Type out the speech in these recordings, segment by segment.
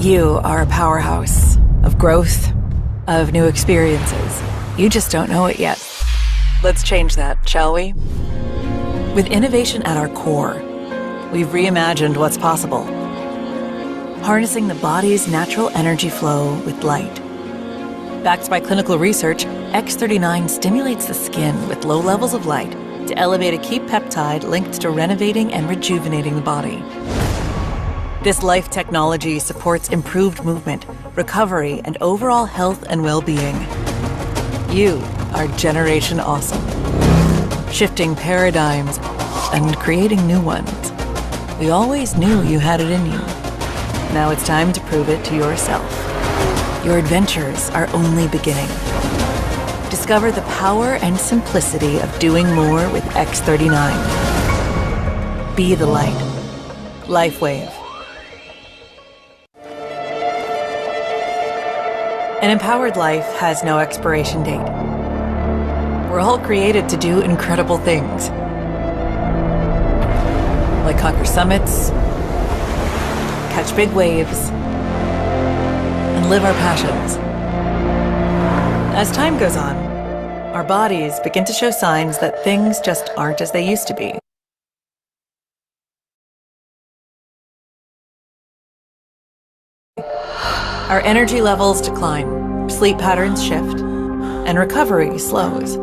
You are a powerhouse of growth, of new experiences. You just don't know it yet. Let's change that, shall we? With innovation at our core, we've reimagined what's possible. Harnessing the body's natural energy flow with light. Backed by clinical research, X39 stimulates the skin with low levels of light to elevate a key peptide linked to renovating and rejuvenating the body. This life technology supports improved movement, recovery, and overall health and well-being. You are Generation Awesome. Shifting paradigms and creating new ones. We always knew you had it in you. Now it's time to prove it to yourself. Your adventures are only beginning. Discover the power and simplicity of doing more with X39. Be the light. LifeWave. An empowered life has no expiration date. We're all created to do incredible things. Like conquer summits, catch big waves, and live our passions. As time goes on, our bodies begin to show signs that things just aren't as they used to be. Our energy levels decline, sleep patterns shift, and recovery slows.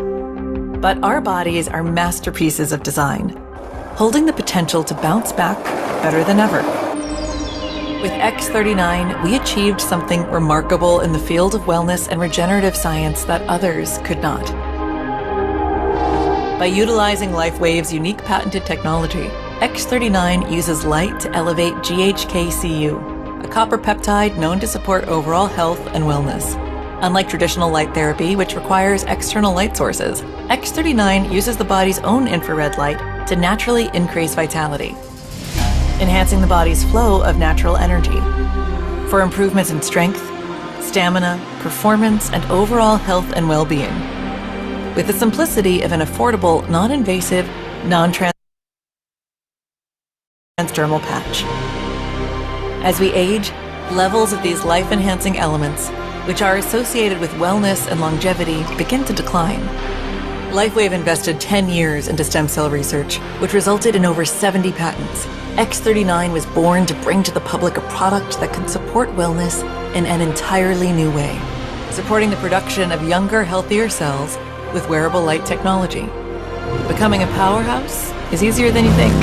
But our bodies are masterpieces of design, holding the potential to bounce back better than ever. With X39, we achieved something remarkable in the field of wellness and regenerative science that others could not. By utilizing LifeWave's unique patented technology, X39 uses light to elevate GHKCU, a copper peptide known to support overall health and wellness. Unlike traditional light therapy, which requires external light sources, X39 uses the body's own infrared light to naturally increase vitality, enhancing the body's flow of natural energy. For improvements in strength, stamina, performance, and overall health and well-being. With the simplicity of an affordable, non-invasive, non-transdermal patch. As we age, levels of these life-enhancing elements, which are associated with wellness and longevity, begin to decline. LifeWave invested 10 years into stem cell research, which resulted in over 70 patents. X39 was born to bring to the public a product that can support wellness in an entirely new way, supporting the production of younger, healthier cells with wearable light technology. Becoming a powerhouse is easier than you think.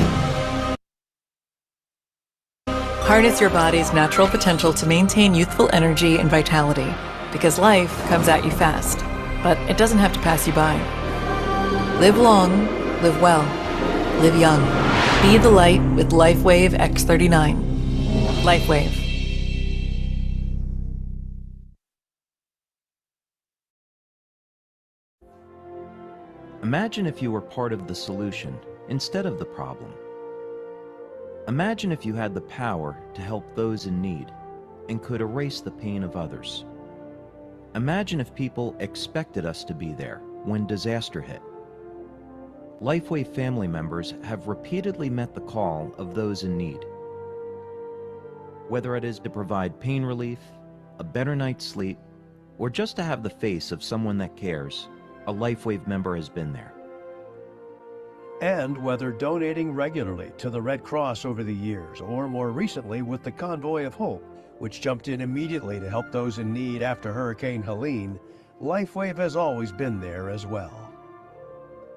Harness your body's natural potential to maintain youthful energy and vitality, because life comes at you fast, but it doesn't have to pass you by. Live long, live well, live young. Be the light with LifeWave X39. LifeWave. Imagine if you were part of the solution instead of the problem. Imagine if you had the power to help those in need and could erase the pain of others. Imagine if people expected us to be there when disaster hit. LifeWave family members have repeatedly met the call of those in need. Whether it is to provide pain relief, a better night's sleep, or just to have the face of someone that cares, a LifeWave member has been there. And whether donating regularly to the Red Cross over the years, or more recently with the Convoy of Hope, which jumped in immediately to help those in need after Hurricane Helene, LifeWave has always been there as well.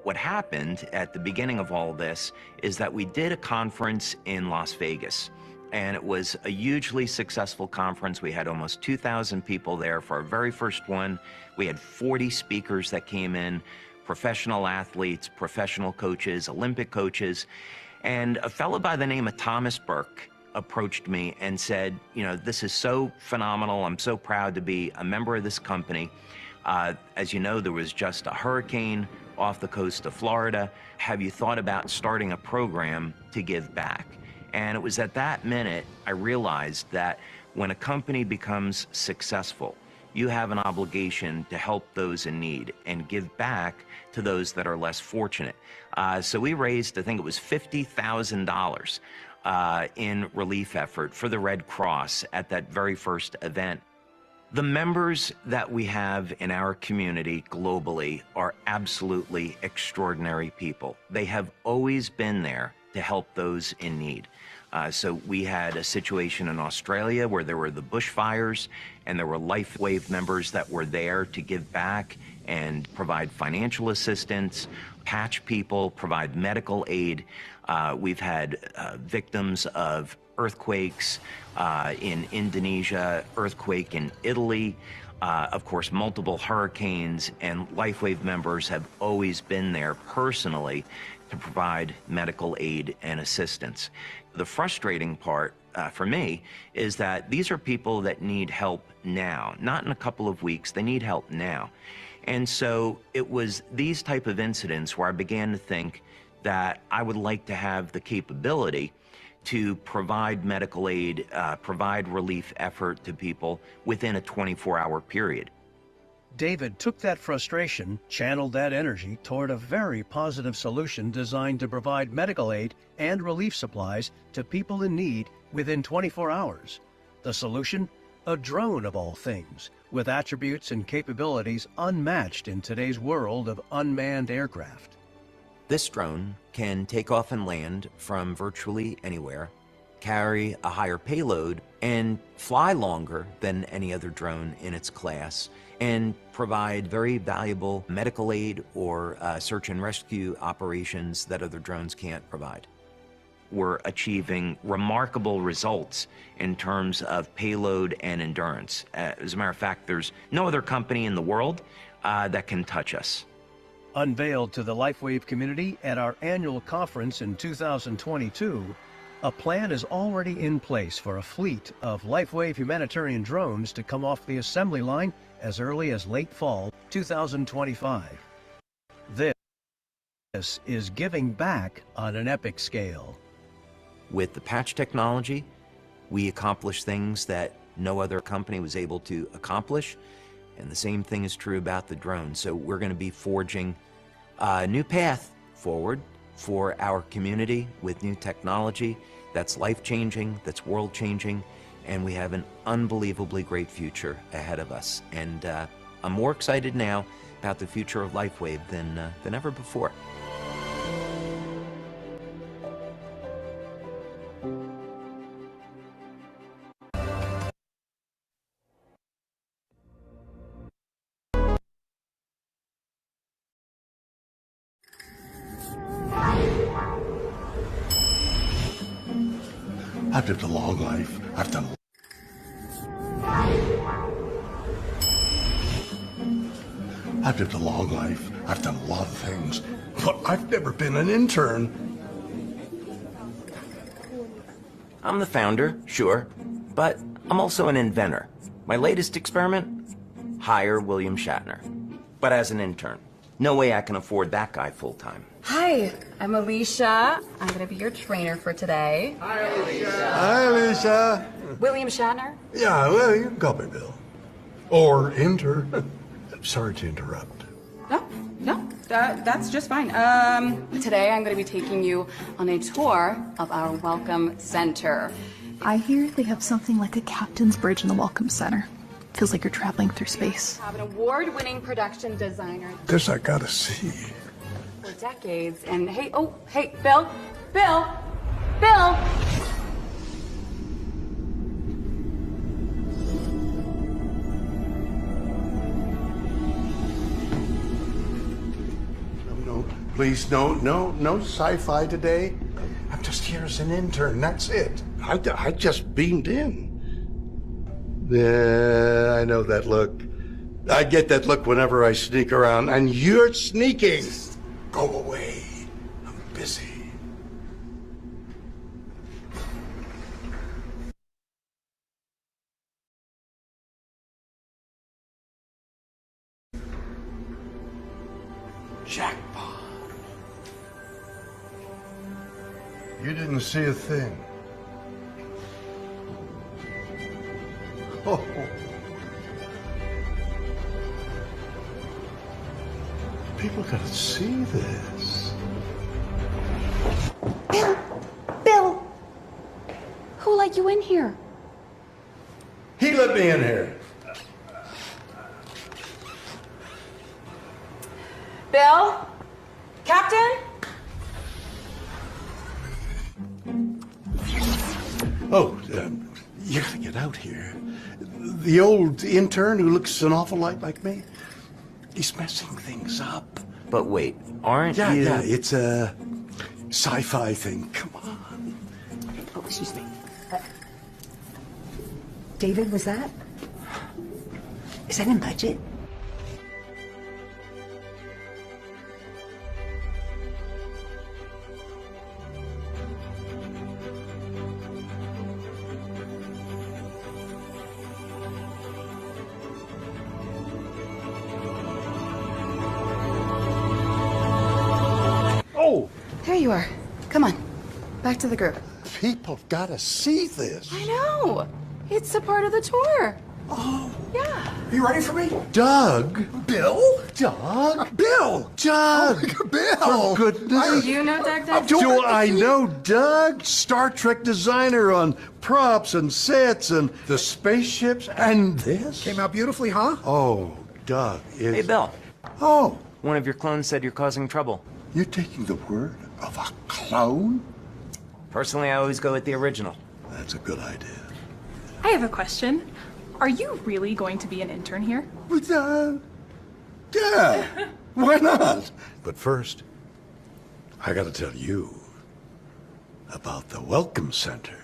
What happened at the beginning of all this is that we did a conference in Las Vegas, and it was a hugely successful conference. We had almost 2,000 people there for our very first one. We had 40 speakers that came in, professional athletes, professional coaches, Olympic coaches, and a fellow by the name of Thomas Burke approached me and said, you know, this is so phenomenal. I'm so proud to be a member of this company. As you know, there was just a hurricane off the coast of Florida. Have you thought about starting a program to give back? And it was at that minute I realized that when a company becomes successful, you have an obligation to help those in need and give back to those that are less fortunate. So we raised, I think it was $50,000 in relief effort for the Red Cross at that very first event. The members that we have in our community globally are absolutely extraordinary people. They have always been there to help those in need. So we had a situation in Australia where there were the bushfires, and there were LifeWave members that were there to give back and provide financial assistance, patch people, provide medical aid. We've had victims of earthquakes in Indonesia, earthquake in Italy, of course, multiple hurricanes, and LifeWave members have always been there personally to provide medical aid and assistance. The frustrating part for me is that these are people that need help now, not in a couple of weeks. They need help now. And so it was these type of incidents where I began to think that I would like to have the capability to provide medical aid, provide relief effort to people within a 24-hour period. David took that frustration, channeled that energy toward a very positive solution designed to provide medical aid and relief supplies to people in need within 24 hours. The solution? A drone of all things, with attributes and capabilities unmatched in today's world of unmanned aircraft. This drone can take off and land from virtually anywhere, carry a higher payload, and fly longer than any other drone in its class, and provide very valuable medical aid or search and rescue operations that other drones can't provide. We're achieving remarkable results in terms of payload and endurance. As a matter of fact, there's no other company in the world that can touch us. Unveiled to the LifeWave community at our annual conference in 2022, a plan is already in place for a fleet of LifeWave humanitarian drones to come off the assembly line as early as late fall 2025. This is giving back on an epic scale. With the patch technology, we accomplish things that no other company was able to accomplish, and the same thing is true about the drone. So we're going to be forging a new path forward for our community with new technology that's life-changing, that's world-changing, and we have an unbelievably great future ahead of us. And I'm more excited now about the future of LifeWave than ever before. I've lived a long life. I've lived a long life. I've done a lot of things, but I've never been an intern. I'm the founder, sure, but I'm also an inventor. My latest experiment? Hire William Shatner. But as an intern. No way I can afford that guy full-time. Hi, I'm Alicia. I'm going to be your trainer for today. Hi, Alicia. William Shatner? Yeah, well, you can call me Bill. Or intern. Sorry to interrupt. No, that's just fine. Today I'm going to be taking you on a tour of our Welcome Center. I hear they have something like a captain's bridge in the Welcome Center. Feels like you're traveling through space. I have an award-winning production designer This I gotta see. for decades. And hey, Bill! No, please, no sci-fi today. I'm just here as an intern, that's it. I just beamed in. Yeah, I know that look. I get that look whenever I sneak around, and you're sneaking. Go away. I'm busy. Jackpot. You didn't see a thing. Oh. People gotta see this. Bill! Who let you in here? He let me in here. Bill? Captain? Oh, you gotta get out here. The old intern who looks an awful lot like me, he's messing things up. But wait, aren't you? Yeah, it's a sci-fi thing. Come on. Oh, excuse me. David, was that? Is that in budget? Oh, There you are. Come on. Back to the group. people gotta see this. I know. It's a part of the tour. Oh, Yeah. Are you ready for me? Doug. Bill? Doug. Bill! Doug. Bill! For goodness. You know Doug Doug? Do I know Doug? Star Trek designer on props and sets and the spaceships and this? Came out beautifully, huh? Oh, Doug is... Hey, Bill. Oh, One of your clones said you're causing trouble. you're taking the word of a clone? Personally, I always go with the original. That's a good idea. I have a question. Are you really going to be an intern here? But, yeah, why not? But first, I gotta tell you about the Welcome Center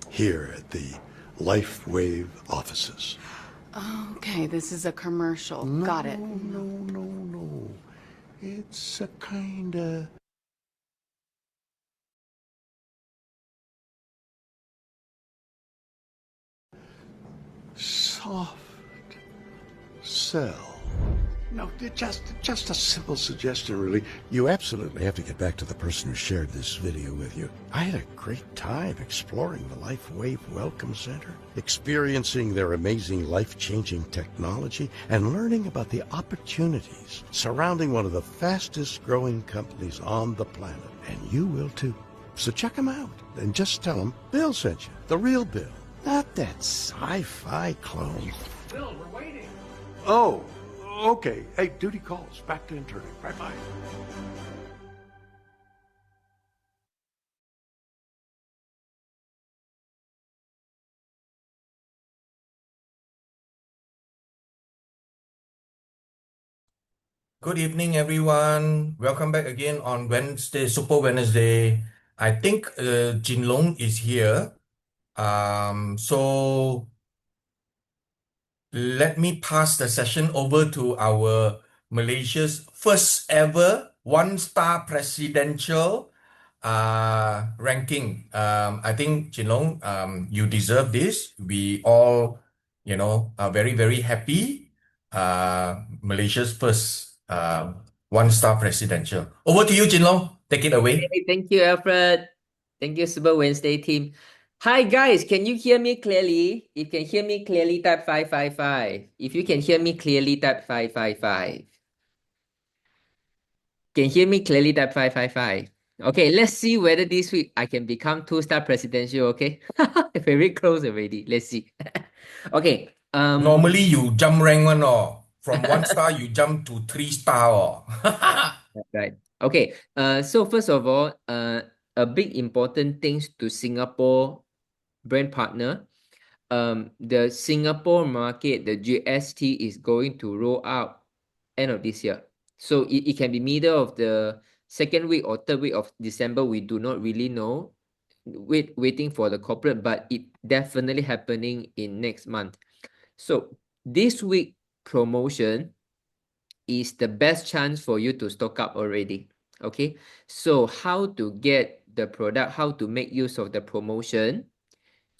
here at the LifeWave offices. Okay, this is a commercial. Got it. No. It's a kinda... soft sell. No, just a simple suggestion, really. You absolutely have to get back to the person who shared this video with you. I had a great time exploring the LifeWave Welcome Center, experiencing their amazing life-changing technology, and learning about the opportunities surrounding one of the fastest-growing companies on the planet. And you will too. So check them out, and just tell them Bill sent you. The real Bill, not that sci-fi clone. Bill, we're waiting. Oh, okay. Hey, duty calls. Back to interning. Bye-bye. Good evening, everyone. Welcome back again on Wednesday, Super Wednesday. I think Jinlong is here. So let me pass the session over to our Malaysia's first ever one-star presidential ranking. I think Jinlong, you deserve this. We all, are very, very happy. Malaysia's first one-star presidential. Over to you, Jinlong. Take it away. Hey, thank you, Alfred. Thank you, Super Wednesday team. Hi, guys. Can you hear me clearly? If you can hear me clearly, type 555. If you can hear me clearly, type 555. Can hear me clearly, type 555. Okay, let's see whether this week I can become two-star presidential, okay? Very close already. Let's see. Okay. Normally, you jump rank one or from 1 star, you jump to 3 star or. Right. Okay. So first of all, a big important things to Singapore brand partner. The Singapore market, the GST is going to roll out end of this year. So it can be middle of the second week or third week of December. We do not really know. Waiting for the corporate, but it definitely happening in next month. So this week promotion is the best chance for you to stock up already. Okay, so how to get the product, how to make use of the promotion,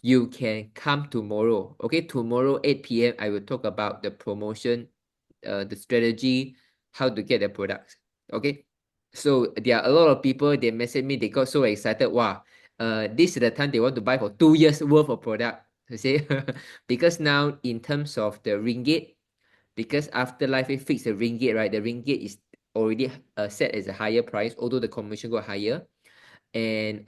you can come tomorrow. Okay, tomorrow 8 p.m. I will talk about the promotion, the strategy, how to get the products. Okay, so there are a lot of people, they message me, they got so excited. Wow, this is the time they want to buy for 2 years worth of product. You see, because now in terms of the ringgit, because after LifeWave fixed the ringgit, right? The ringgit is already set as a higher price, although the commission got higher. And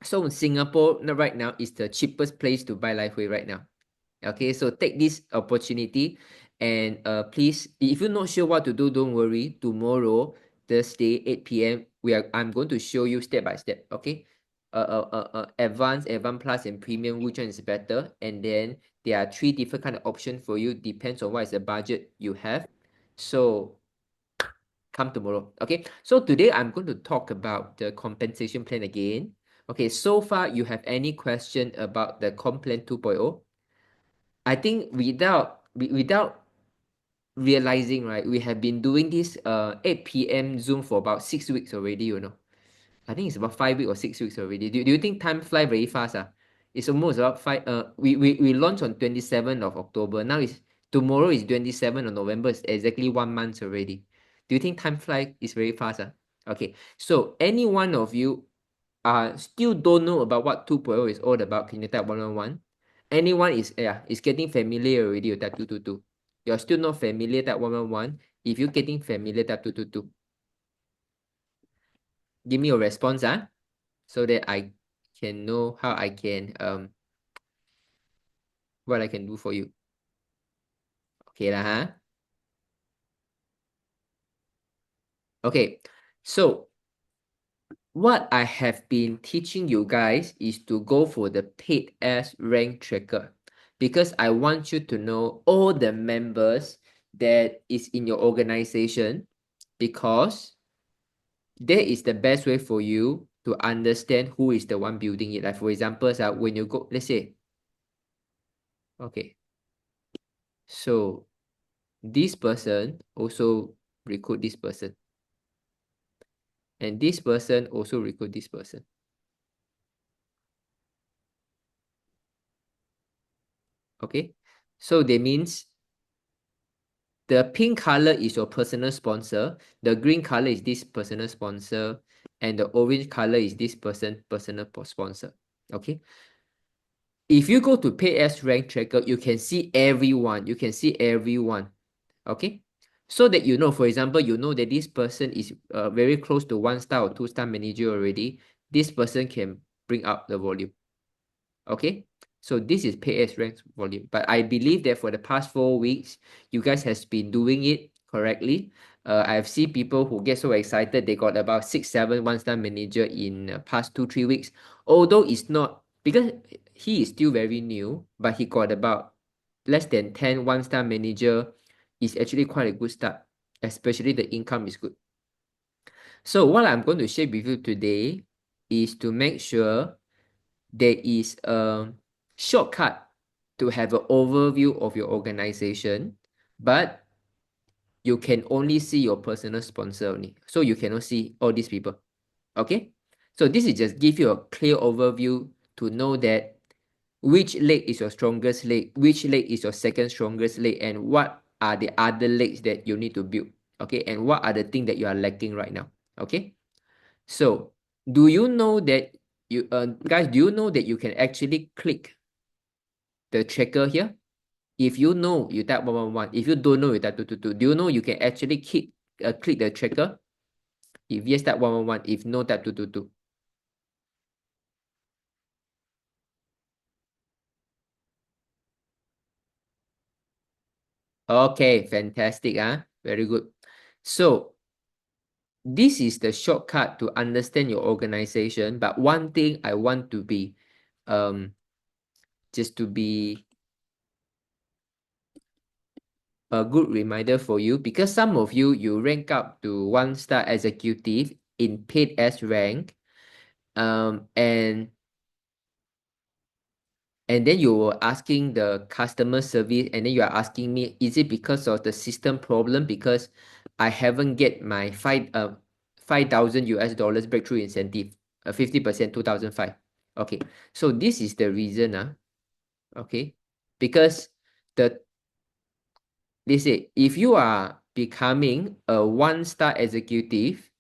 So in Singapore right now is the cheapest place to buy Lifeway right now. Okay, so take this opportunity and please, if you're not sure what to do, don't worry. Tomorrow, Thursday, 8 p.m., I'm going to show you step by step. Okay, advanced, advanced plus, and premium, which one is better? And then there are 3 different kind of options for you. Depends on what is the budget you have. So come tomorrow. Okay, so today I'm going to talk about the compensation plan again. Okay, so far you have any question about the comp plan 2.0? I think without realizing, right, we have been doing this 8 p.m. Zoom for about 6 weeks already, you know. I think it's about 5 weeks or 6 weeks already. Do you think time fly very fast? It's almost about we launched on 27th of October. Now tomorrow is 27th of November. It's exactly 1 month already. Do you think time fly is very fast? Okay. So any one of you still don't know about what 2.0 is all about, can you type 111? Anyone is getting familiar already with type 222. You're still not familiar, type 111. If you're getting familiar, type 222. Give me your response, so that I can know how I can what I can do for you. Okay lah, Okay, so what I have been teaching you guys is to go for the paid as rank tracker, because I want you to know all the members that is in your organization, because that is the best way for you to understand who is the one building it. Like for example, when you go, let's say, okay, so this person also recruit this person, and this person also recruit this person. Okay, so that means the pink color is your personal sponsor, the green color is this personal sponsor, and the orange color is this personal sponsor. Okay, if you go to pay as rank tracker, you can see everyone. Okay, so that you know, for example, you know that this person is very close to 1-star or 2-star manager already. This person can bring up the volume. Okay, so this is pay as rank volume, but I believe that for the past 4 weeks, you guys has been doing it correctly. I've seen people who get so excited, they got about 6-7 1-star manager in past 2-3 weeks, although it's not, because he is still very new, but he got about less than 10 1-star manager. Is actually quite a good start, especially the income is good. So what I'm going to share with you today is to make sure there is a shortcut to have an overview of your organization, but you can only see your personal sponsor only. So you cannot see all these people. Okay? So this is just give you a clear overview to know that which leg is your strongest leg, which leg is your second strongest leg, and what are the other legs that you need to build. Okay? And what are the things that you are lacking right now. Okay? So do you know that guys, do you know that you can actually click the tracker here? If you know, you type 111. If you don't know, you type 222. Do you know you can actually click the tracker? If yes, type 111. If no, type 222. Okay, fantastic. Very good. So this is the shortcut to understand your organization. But one thing I want to be just to be a good reminder for you, because some of you rank up to 1-star executive in paid as rank, and then you were asking the customer service, and then you are asking me, is it because of the system problem? Because I haven't get my 5,000 US dollars breakthrough incentive, 50%, 2005. Okay, so this is the reason. Okay, because they say if you are becoming a 1-star executive,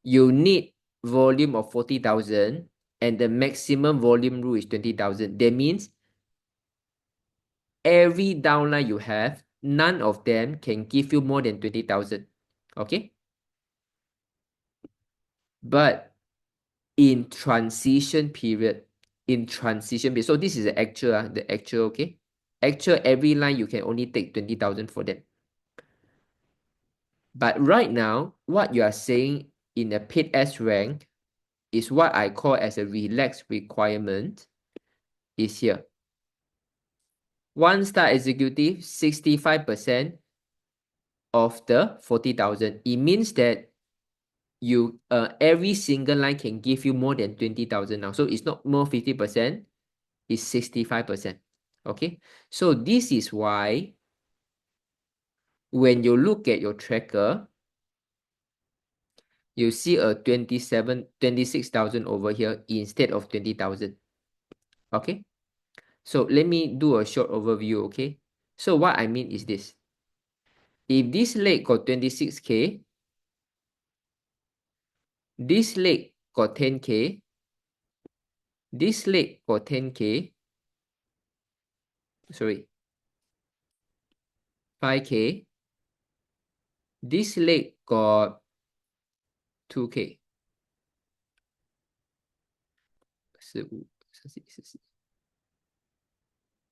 you need volume of 40,000, and the maximum volume rule is 20,000. That means every downline you have, none of them can give you more than 20,000. Okay? But in transition period. In transition period. So this is the actual, okay? Actual, every line you can only take 20,000 for them. But right now, what you are saying in the paid as rank is what I call as a relaxed requirement is here. 1-star executive, 65% of the 40,000. It means that you every single line can give you more than 20,000 now. So it's not more 50%, it's 65%. Okay. So this is why when you look at your tracker, you see a 26,000 over here instead of 20,000. Okay. So let me do a short overview. Okay. So what I mean is this. If this leg got 26K, this leg got 10K, this leg got 10K, sorry, 5K, this leg got 2K.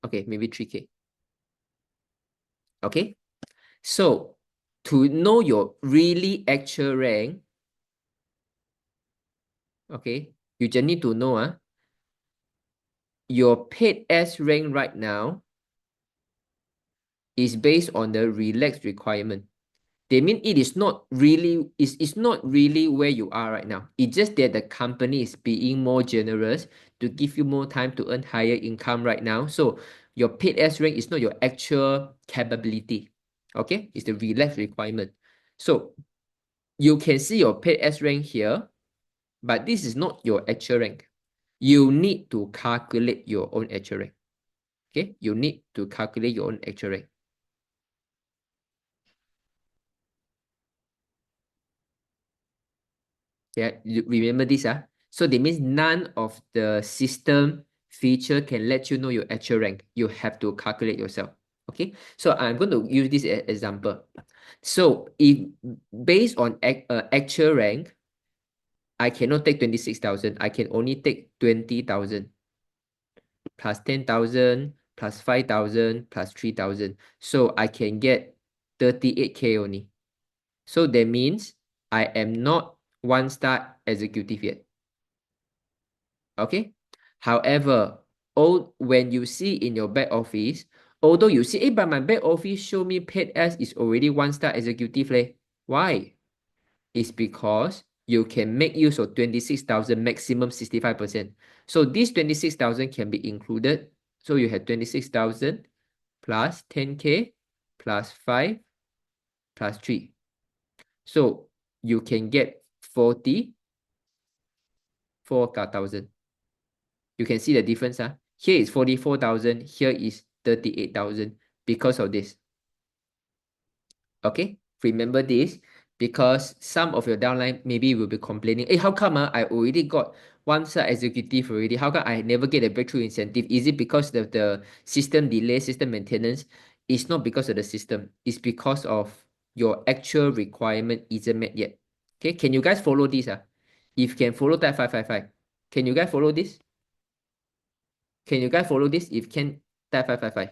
Okay, maybe 3K. Okay, so to know your really actual rank, okay, you just need to know your paid S rank right now is based on the relaxed requirement. They mean it is not really, it's not really where you are right now. It's just that the company is being more generous to give you more time to earn higher income right now. So your paid S rank is not your actual capability. Okay, it's the relaxed requirement. So you can see your paid S rank here, but this is not your actual rank. You need to calculate your own actual rank. Okay, you need to calculate your own actual rank. Yeah, you remember this. So that means none of the system feature can let you know your actual rank. You have to calculate yourself. Okay, so I'm going to use this as example. So if based on actual rank, I cannot take 26,000. I can only take 20,000 plus 10,000 plus 5,000 plus 3,000. So I can get 38K only. So that means I am not 1-star executive yet. Okay. However, when you see in your back office, although you see, but my back office show me paid as is already 1-star executive. Why? It's because you can make use of 26,000 maximum 65%. So this 26,000 can be included. So you have 26,000 plus 10K plus 5 plus 3. So you can get 44,000. You can see the difference. Here is 44,000. Here is 38,000 because of this. Okay, remember this because some of your downline maybe will be complaining, hey, how come I already got 1-star executive already? How come I never get a breakthrough incentive? Is it because of the system delay, system maintenance? It's not because of the system. It's because of your actual requirement isn't met yet. Okay, can you guys follow this? If you can follow that 555, can you guys follow this? Can you guys follow this? If can, type 555.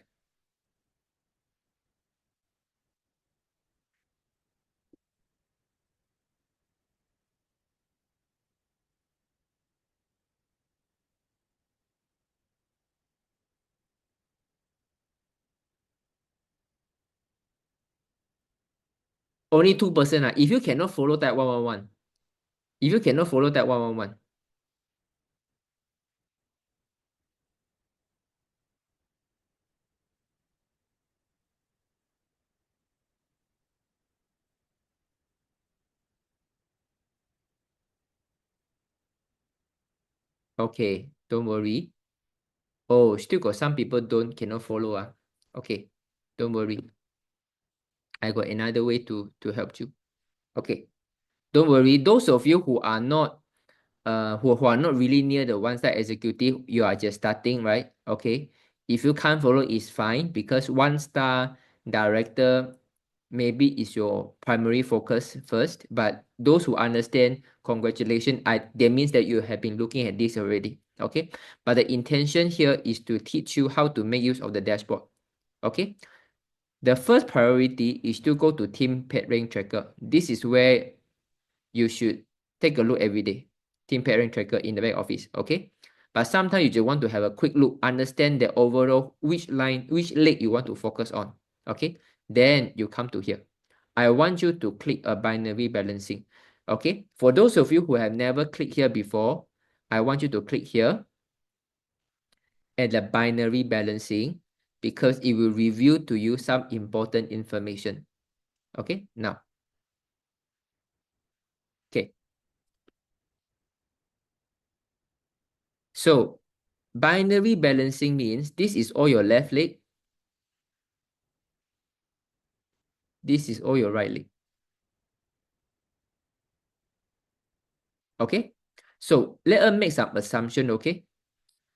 Only 2%. If you cannot follow that 111. If you cannot follow that 111. Okay, don't worry. Oh, still got some people cannot follow. Okay, don't worry. I got another way to help you. Okay, don't worry. Those of you who are not who are not really near the 1-star executive, you are just starting, right? Okay. If you can't follow, it's fine because 1-star director maybe is your primary focus first, but those who understand, congratulations, that means that you have been looking at this already, okay? But the intention here is to teach you how to make use of the dashboard, okay? The first priority is to go to Team Pet Rank Tracker. This is where you should take a look every day. Team Pet Rank Tracker in the back office, okay? But sometimes you just want to have a quick look, understand the overall which leg you want to focus on, okay? Then you come to here. I want you to click a binary balancing, okay? For those of you who have never clicked here before, I want you to click here at the binary balancing because it will reveal to you some important information, okay? Now, okay. So, binary balancing means this is all your left leg. This is all your right leg. Okay? So, let us make some assumption, okay?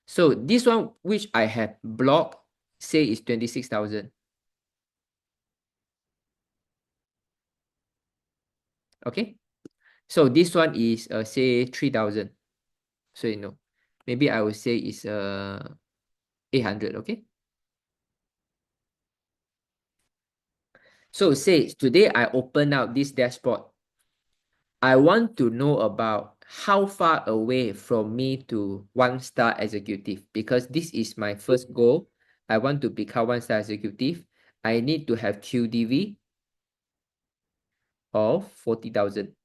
So, this one which I have blocked, say is 26,000. Okay? So, this one is, say, 3,000. So, you know, maybe I will say is 800, okay? So, say, today I open out this dashboard. I want to know about how far away from me to 1-star executive because this is my first goal. I want to become 1-star executive. I need to have QDV of 40,000.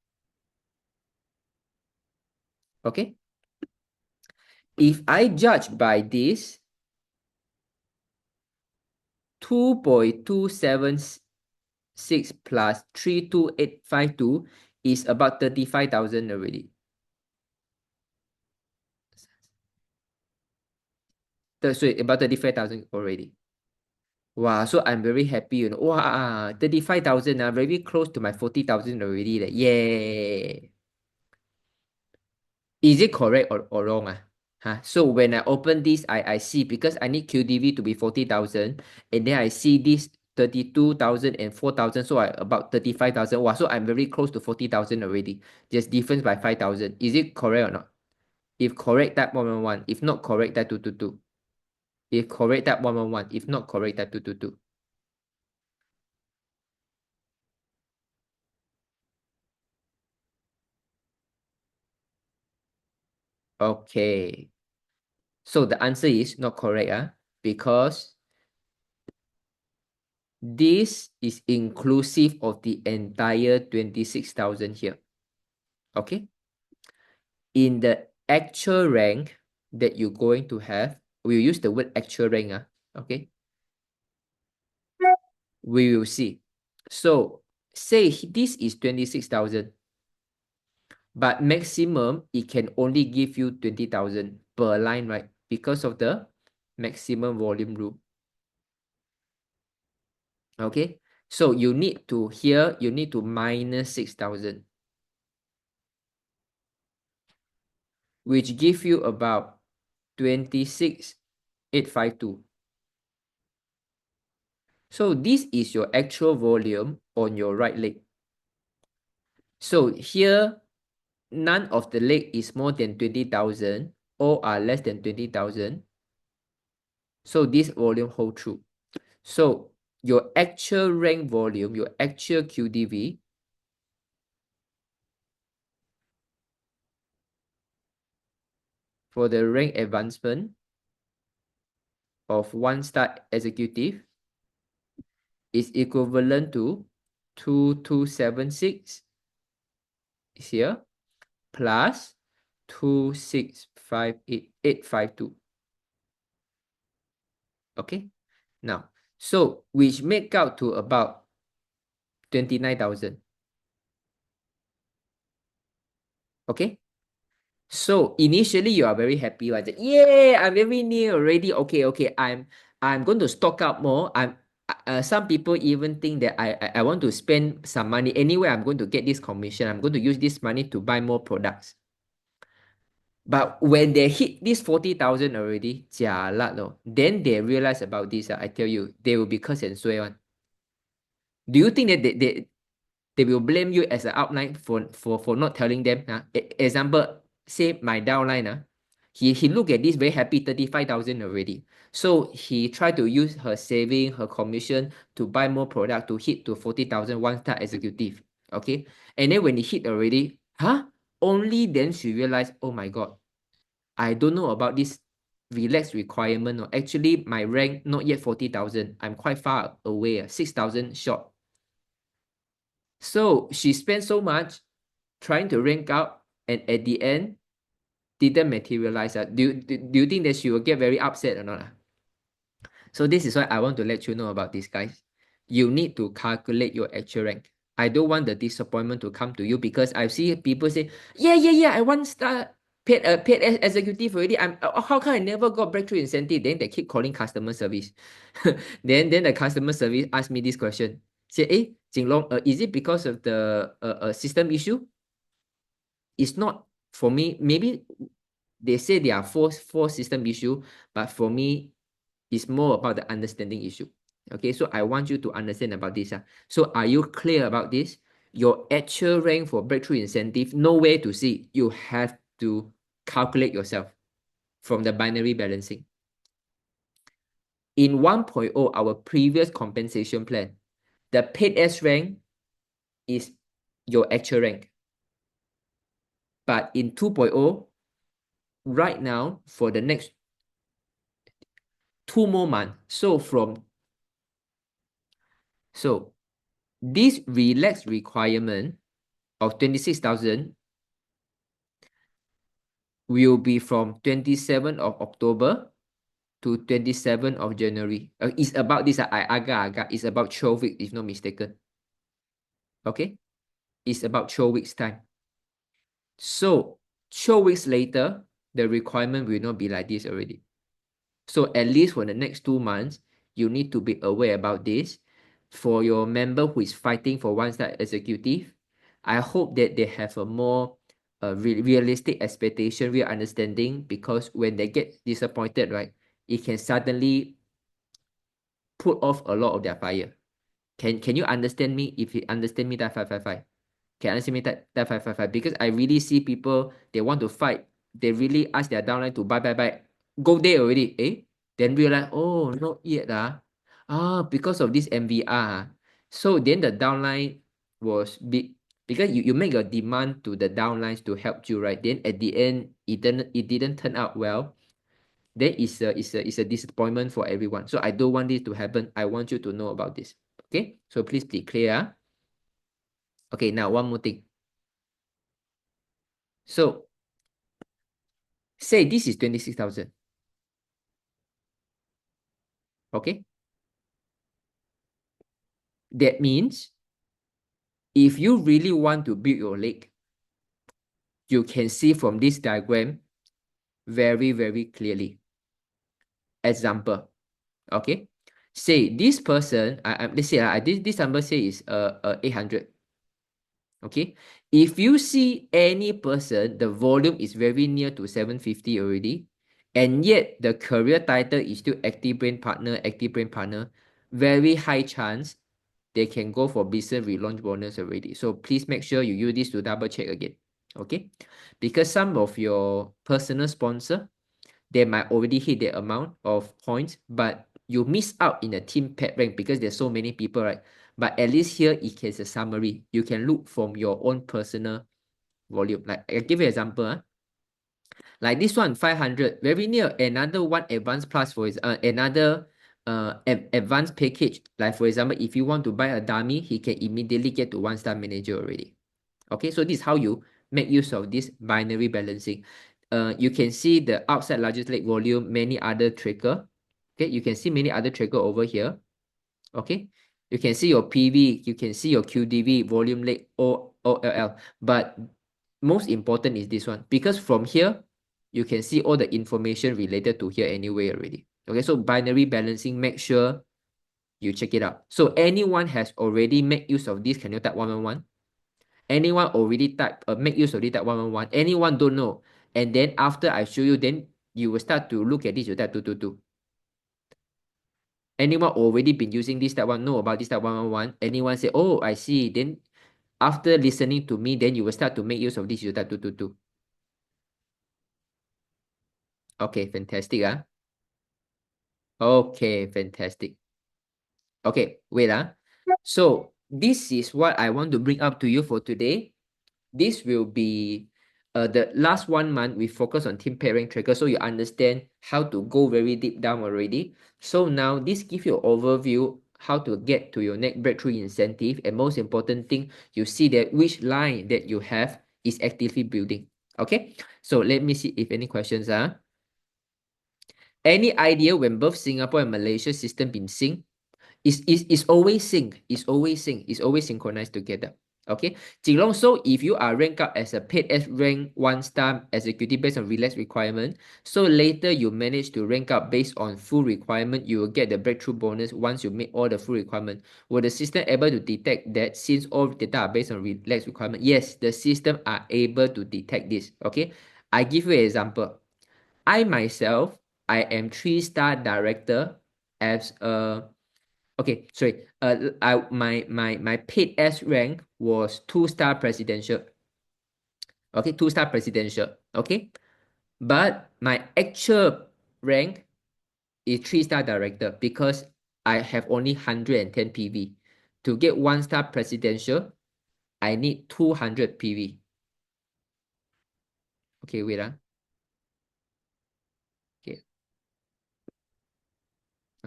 Okay. If I judge by this, 2.276 plus 32852 is about 35,000 already. So about 35,000 already. Wow, so I'm very happy, you know. Wow, 35,000 very close to my 40,000 already. Yay. Is it correct or wrong? So when I open this, I see because I need QDV to be 40,000 and then I see this 32,000 and 4,000. So I about 35,000. Wow, so I'm very close to 40,000 already. Just difference by 5,000. Is it correct or not? If correct, type 111. If not correct, type 222. If correct, type 111. If not correct, type 222. Okay. So the answer is not correct, because this is inclusive of the entire 26,000 here. Okay. In the actual rank that you're going to have, we'll use the word actual rank. Okay. We will see. So say this is 26,000. But maximum, it can only give you 20,000 per line, right? Because of the maximum volume rule. Okay. So you need to minus 6,000. Which give you about 26,852. So this is your actual volume on your right leg. So here, none of the leg is more than 20,000. All are less than 20,000. So this volume hold true. So your actual rank volume, your actual QDV, for the rank advancement of 1-star executive is equivalent to 2276 here plus 2658852. Okay. Now, so which make out to about 29,000. Okay. So initially you are very happy, right? Yeah, I'm very near already. Okay, I'm going to stock up more. Some people even think that I want to spend some money. Anyway, I'm going to get this commission. I'm going to use this money to buy more products. But when they hit this 40,000 already, jialat, then they realize about this. I tell you, they will be curse and swear one. Do you think that they will blame you as an outline for not telling them? Example, say my downline, he look at this very happy 35,000 already. So he tried to use her saving, her commission to buy more product to hit to 40,000 one-star executive. Okay. And then when he hit already, only then she realized, oh my God, I don't know about this relaxed requirement. Or actually, my rank not yet 40,000. I'm quite far away, 6,000 short. So she spent so much trying to rank up, and at the end, didn't materialize. Do you think that she will get very upset or not? So this is why I want to let you know about this, guys. You need to calculate your actual rank. I don't want the disappointment to come to you, because I see people say, yeah, I want star paid executive already. How come I never got breakthrough incentive? Then they keep calling customer service. then the customer service asked me this question. Say, Jinlong, is it because of the system issue? It's not. For me, maybe they say there are four system issue, but for me, it's more about the understanding issue. Okay, so I want you to understand about this. So are you clear about this? Your actual rank for breakthrough incentive, nowhere to see. You have to calculate yourself from the binary balancing. In 1.0, our previous compensation plan, the paid S rank is your actual rank. But in 2.0, right now, for the next 2 more months, so this relaxed requirement of 26,000 will be from 27th of October to 27th of January. It's about this, it's about 12 weeks, if not mistaken. Okay? It's about 12 weeks time. So 12 weeks later, the requirement will not be like this already. So at least for the next 2 months, you need to be aware about this. For your member who is fighting for one-star executive, I hope that they have a more realistic expectation, real understanding, because when they get disappointed, right, it can suddenly put off a lot of their fire. Can you understand me? If you understand me, that 555. Can you understand me that 555? Because I really see people, they want to fight. They really ask their downline to buy. Go there already. Then realize, oh, not yet. Because of this MVR. So then the downline was big. Because you make a demand to the downlines to help you, right? Then at the end, it didn't turn out well. Then it's a disappointment for everyone. So I don't want this to happen. I want you to know about this. Okay? So please be clear. Okay, now one more thing. So say this is 26,000. Okay? That means if you really want to build your leg, you can see from this diagram very, very clearly. Example. Okay? Say this person, let's say this number say is 800. Okay? If you see any person, the volume is very near to 750 already, and yet the career title is still active brain partner, very high chance they can go for business relaunch bonus already. So please make sure you use this to double check again. Okay? Because some of your personal sponsor, they might already hit the amount of points, but you miss out in the team pet rank because there's so many people, right? But at least here it is a summary. You can look from your own personal volume. Like I'll give you an example. Like this one, 500, very near. Another one advanced plus for another advanced package. Like for example, if you want to buy a dummy, he can immediately get to 1-star manager already. Okay, so this is how you make use of this binary balancing. You can see the outside largest leg volume, many other tracker. Okay, you can see many other tracker over here. Okay, you can see your PV, you can see your QDV, volume leg, OLL. But most important is this one, because from here, you can see all the information related to here anyway already. Okay, so binary balancing, make sure you check it out. So anyone has already made use of this, can you type 111? Anyone already type, make use of this type 111? Anyone don't know? And then after I show you, then you will start to look at this, you type 222. Anyone already been using this type one, know about this type 111? Anyone say, oh, I see. Then after listening to me, then you will start to make use of this. You start to. Okay, fantastic. Okay, fantastic. Okay, wait. So this is what I want to bring up to you for today. This will be the last 1 month we focus on team pairing tracker, so you understand how to go very deep down already. So now this gives you an overview how to get to your next breakthrough incentive, and most important thing, you see that which line that you have is actively building. Okay, so let me see if any questions are. Any idea when both Singapore and Malaysia system been synced? It's always sync. It's always sync. It's always synchronized together. Okay. Jinlong, so if you are ranked up as a paid as rank 1-star executive based on relaxed requirement, so later you manage to rank up based on full requirement, you will get the breakthrough bonus once you make all the full requirement. Will the system able to detect that since all data are based on relaxed requirement? Yes, the system are able to detect this. Okay. I give you an example. I myself, I am 3-star director as a okay, sorry. My paid S rank was 2-star presidential. Okay, 2-star presidential. Okay, but my actual rank is 3-star director because I have only 110 PV. To get 1-star presidential, I need 200 PV. Okay, wait. Okay.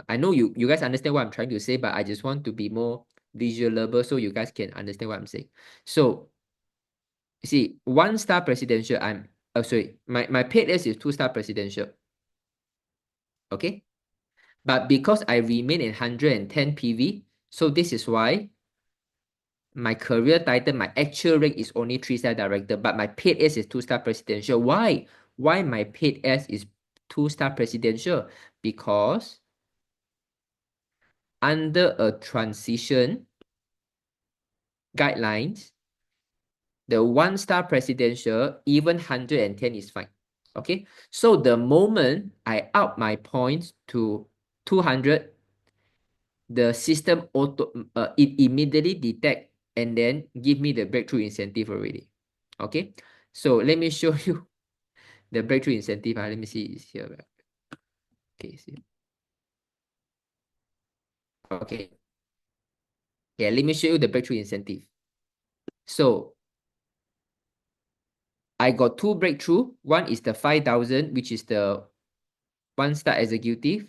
I know you guys understand what I'm trying to say, but I just want to be more visualable so you guys can understand what I'm saying. So see, 1-star presidential, my paid S is 2-star presidential. Okay. But because I remain in 110 PV, so this is why my career title, my actual rank is only 3-star director, but my paid S is 2-star presidential. Why? Why my paid S is 2-star presidential? Because under a transition guidelines, the 1-star presidential, even 110 is fine. Okay, so the moment I up my points to 200, the system it immediately detect and then give me the breakthrough incentive already. Okay, so let me show you the breakthrough incentive. Let me see, it's here. Okay, see. Okay, yeah, let me show you the breakthrough incentive. So I got 2 breakthrough. One is the 5,000, which is the 1-star executive,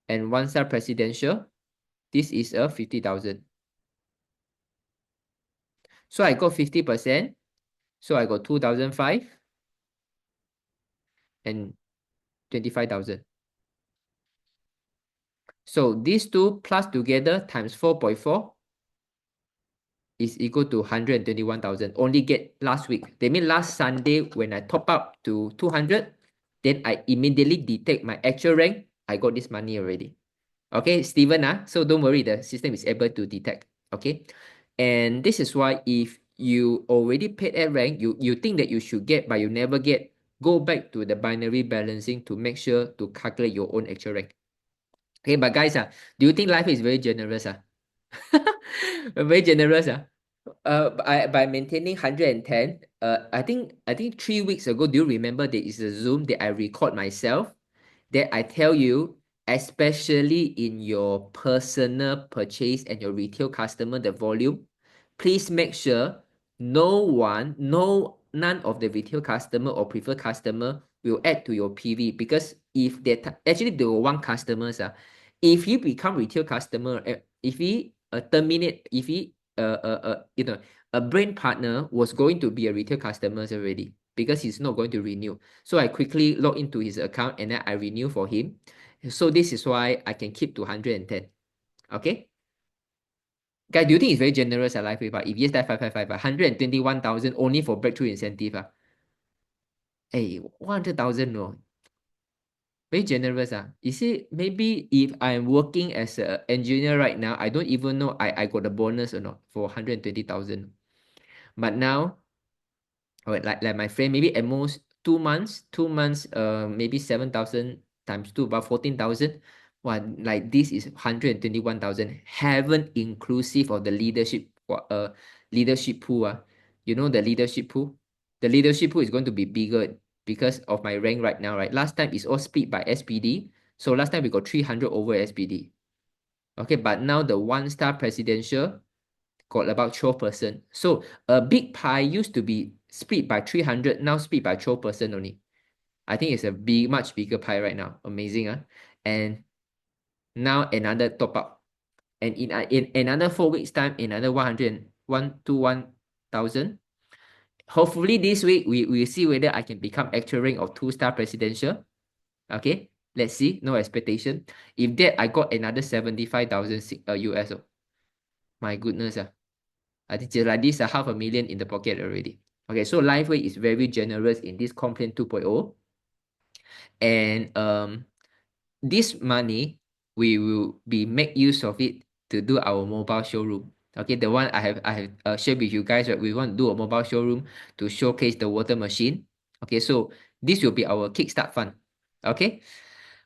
and 1-star presidential. This is a 50,000. So I got 50%. So I got 2,005 and 25,000. So these two plus together times 4.4 is equal to 121,000. Only get last week. That means last Sunday when I top up to 200, then I immediately detect my actual rank. I got this money already. Okay, Steven, so don't worry, the system is able to detect. Okay, and this is why if you already paid at rank, you think that you should get, but you never get, go back to the binary balancing to make sure to calculate your own actual rank. Okay, but guys, do you think life is very generous? Very generous. By maintaining 110, I think 3 weeks ago, do you remember there is a Zoom that I record myself that I tell you, especially in your personal purchase and your retail customer, the volume, please make sure none of the retail customer or preferred customer will add to your PV, because if they actually there were one customers, if he become retail customer, if he terminate, if he a brain partner was going to be a retail customer already because he's not going to renew. So I quickly log into his account and then I renew for him. So this is why I can keep to 110. Okay. Guys, do you think it's very generous at LifeWave? If yes, that 555, 121,000 only for breakthrough incentive. Hey, 100,000 no. Very generous. You see, maybe if I'm working as an engineer right now, I don't even know I got a bonus or not for 120,000. But now, like my friend, maybe at most 2 months, maybe 7,000 times 2, about 14,000. like this is 121,000. Haven't inclusive of the leadership pool. You know the leadership pool? The leadership pool is going to be bigger because of my rank right now, right? Last time it's all split by SPD. So last time we got 300 over SPD. Okay, but now the 1-star presidential got about 12%. So a big pie used to be split by 300, now split by 12% only. I think it's a much bigger pie right now. Amazing, huh? And now another top up. And in another 4 weeks' time, another 101,000. Hopefully this week, we will see whether I can become extra rank of 2-star presidential. Okay, let's see. No expectation. If that, I got another 75,000 US. Oh. My goodness. I think just like this, 500,000 in the pocket already. Okay, so Lifeway is very generous in this Complaint 2.0. And this money, we will be make use of it to do our mobile showroom. Okay, the one I have shared with you guys, right? We want to do a mobile showroom to showcase the water machine. Okay, so this will be our kickstart fund. Okay.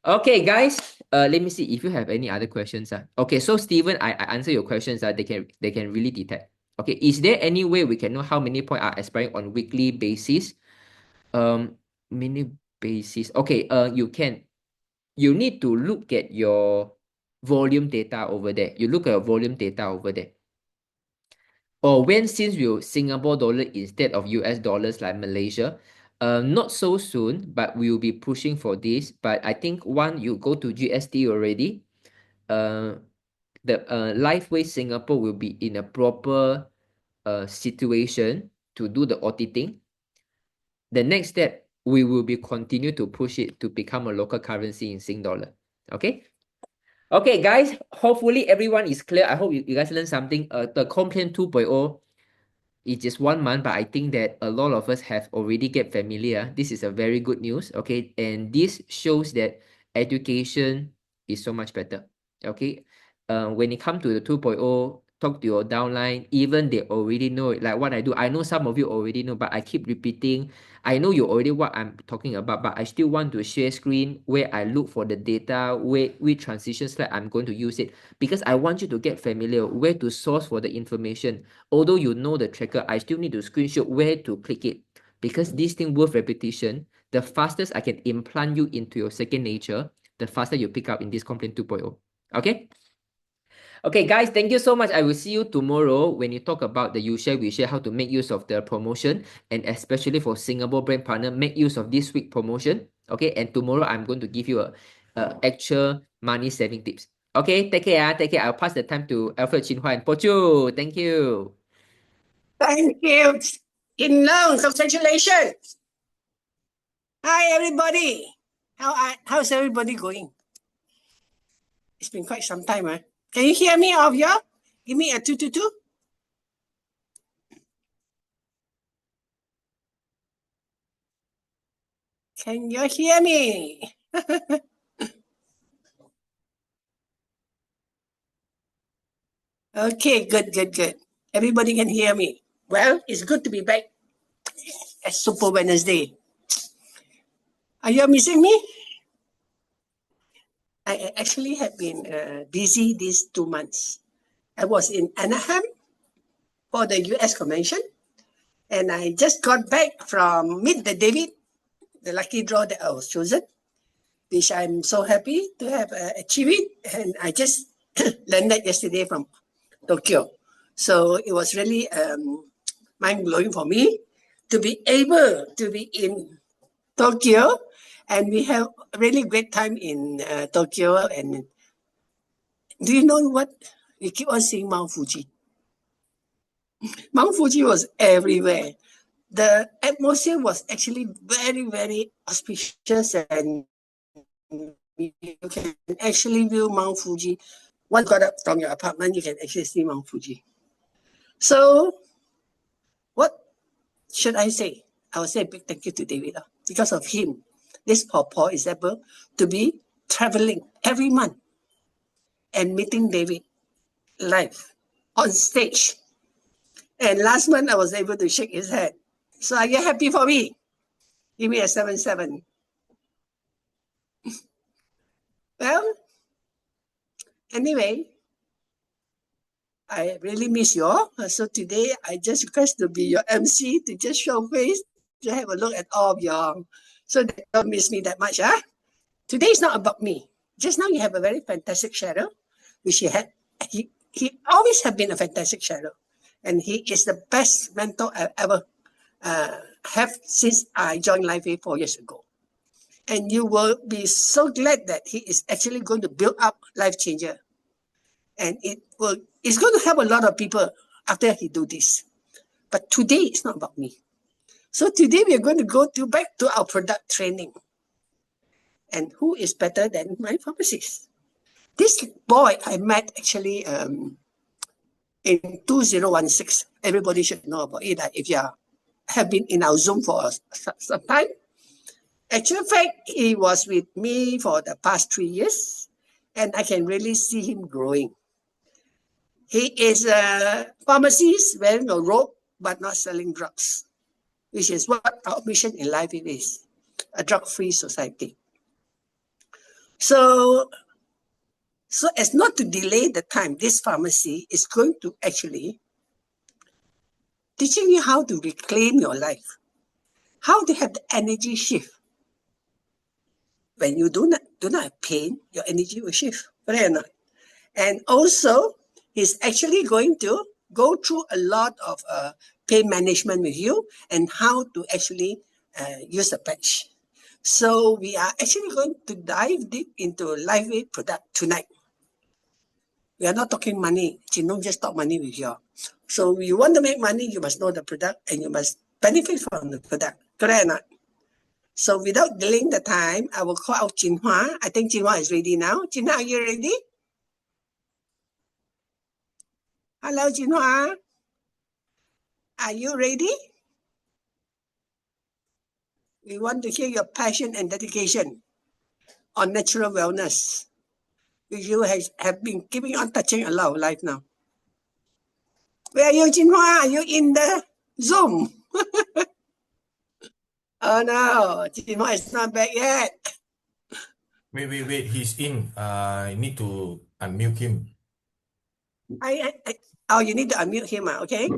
Okay, guys. Let me see if you have any other questions. Okay, so Steven, I answer your questions. They can really detect. Okay, is there any way we can know how many points are expiring on weekly basis? Mini basis. Okay, you can. You need to look at your volume data over there. You look at your volume data over there. Or when since we Singapore dollar instead of US dollars like Malaysia, not so soon, but we will be pushing for this. But I think you go to GST already, the Lifeway Singapore will be in a proper situation to do the auditing. The next step, we will be continue to push it to become a local currency in Sing dollar. Okay. Okay, guys. Hopefully everyone is clear. I hope you guys learned something. The Complaint 2.0. It's just 1 month, but I think that a lot of us have already get familiar. This is a very good news, okay? And this shows that education is so much better, okay? When it comes to the 2.0, talk to your downline, even they already know it. Like what I do, I know some of you already know, but I keep repeating. I know you already what I'm talking about, but I still want to share screen where I look for the data, which transition slide I'm going to use it, because I want you to get familiar where to source for the information. Although you know the tracker, I still need to screenshot where to click it, because this thing worth repetition. The fastest I can implant you into your second nature, the faster you pick up in this Complaint 2.0. Okay? Okay, guys, thank you so much. I will see you tomorrow when you talk about the we share how to make use of the promotion, and especially for Singapore brand partner, make use of this week promotion. Okay, and tomorrow I'm going to give you a actual money saving tips. Okay, take care. Take care. I'll pass the time to Alfred Chin Hua and Pochu. Thank you. Thank you, Jinlong. Congratulations. Hi, everybody. How's everybody going? It's been quite some time, huh? Can you hear me, all of y'all? Give me a 222. Can you hear me? Okay, good. Everybody can hear me. Well, it's good to be back at Super Wednesday. Are you missing me? I actually have been busy these 2 months. I was in Anaheim for the US convention, and I just got back from Meet the David, the lucky draw that I was chosen, which I'm so happy to have achieved it. And I just landed yesterday from Tokyo. So it was really mind-blowing for me to be able to be in Tokyo, and we have a really great time in Tokyo. And do you know what? We keep on seeing Mount Fuji. Mount Fuji was everywhere. The atmosphere was actually very, very auspicious, and you can actually view Mount Fuji. Once you got up from your apartment, you can actually see Mount Fuji. So, what should I say? I will say a big thank you to David. Because of him, this Paw is able to be traveling every month and meeting David live on stage. And last month, I was able to shake his hand. So are you happy for me? Give me a 77. Well, Anyway, I really miss you all. So today I just request to be your MC to just show face, to have a look at all of y'all. So they don't miss me that much, huh? Today is not about me. Just now you have a very fantastic shadow, which he always have been a fantastic shadow. And he is the best mentor I ever have since I joined LifeWave 4 years ago. And you will be so glad that he is actually going to build up Life Changer. And it's going to help a lot of people after he do this. But today it's not about me. So today we are going to go back to our product training. And who is better than my pharmacist? This boy I met actually in 2016. Everybody should know about it. If you have been in our Zoom for some time. Actual fact, he was with me for the past 3 years, and I can really see him growing. He is a pharmacist wearing a robe, but not selling drugs, which is what our mission in life is, a drug-free society. So as not to delay the time, this pharmacy is going to actually teaching you how to reclaim your life, how to have the energy shift. When you do not have pain, your energy will shift, right or not? And also, he's actually going to go through a lot of pain management with you and how to actually use the patch. So we are actually going to dive deep into LifeWave product tonight. We are not talking money. Jinlong just talk money with you. So you want to make money, you must know the product and you must benefit from the product. Correct or not? So without delaying the time, I will call out Jinhua. I think Jinhua is ready now. Jinhua, are you ready? Hello, Jinhua. Are you ready? We want to hear your passion and dedication on natural wellness. You have been keeping on touching a lot of life now. Where are you, Jinhua? Are you in the Zoom? Oh no, Jinhua is not back yet. Wait. He's in. I need to unmute him. Oh, you need to unmute him, okay?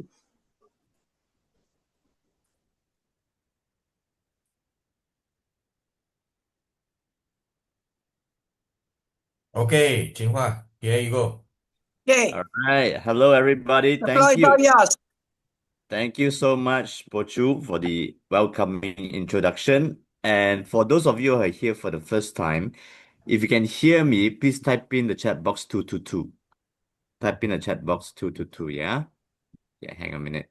Okay, Jinhua, here you go. Okay. All right. Hello, everybody. The floor Thank is you. all yours. Thank you so much, Pochu, for the welcoming introduction. And for those of you who are here for the first time, if you can hear me, please type in the chat box 222. Type in the chat box 222, yeah? Yeah, hang on a minute.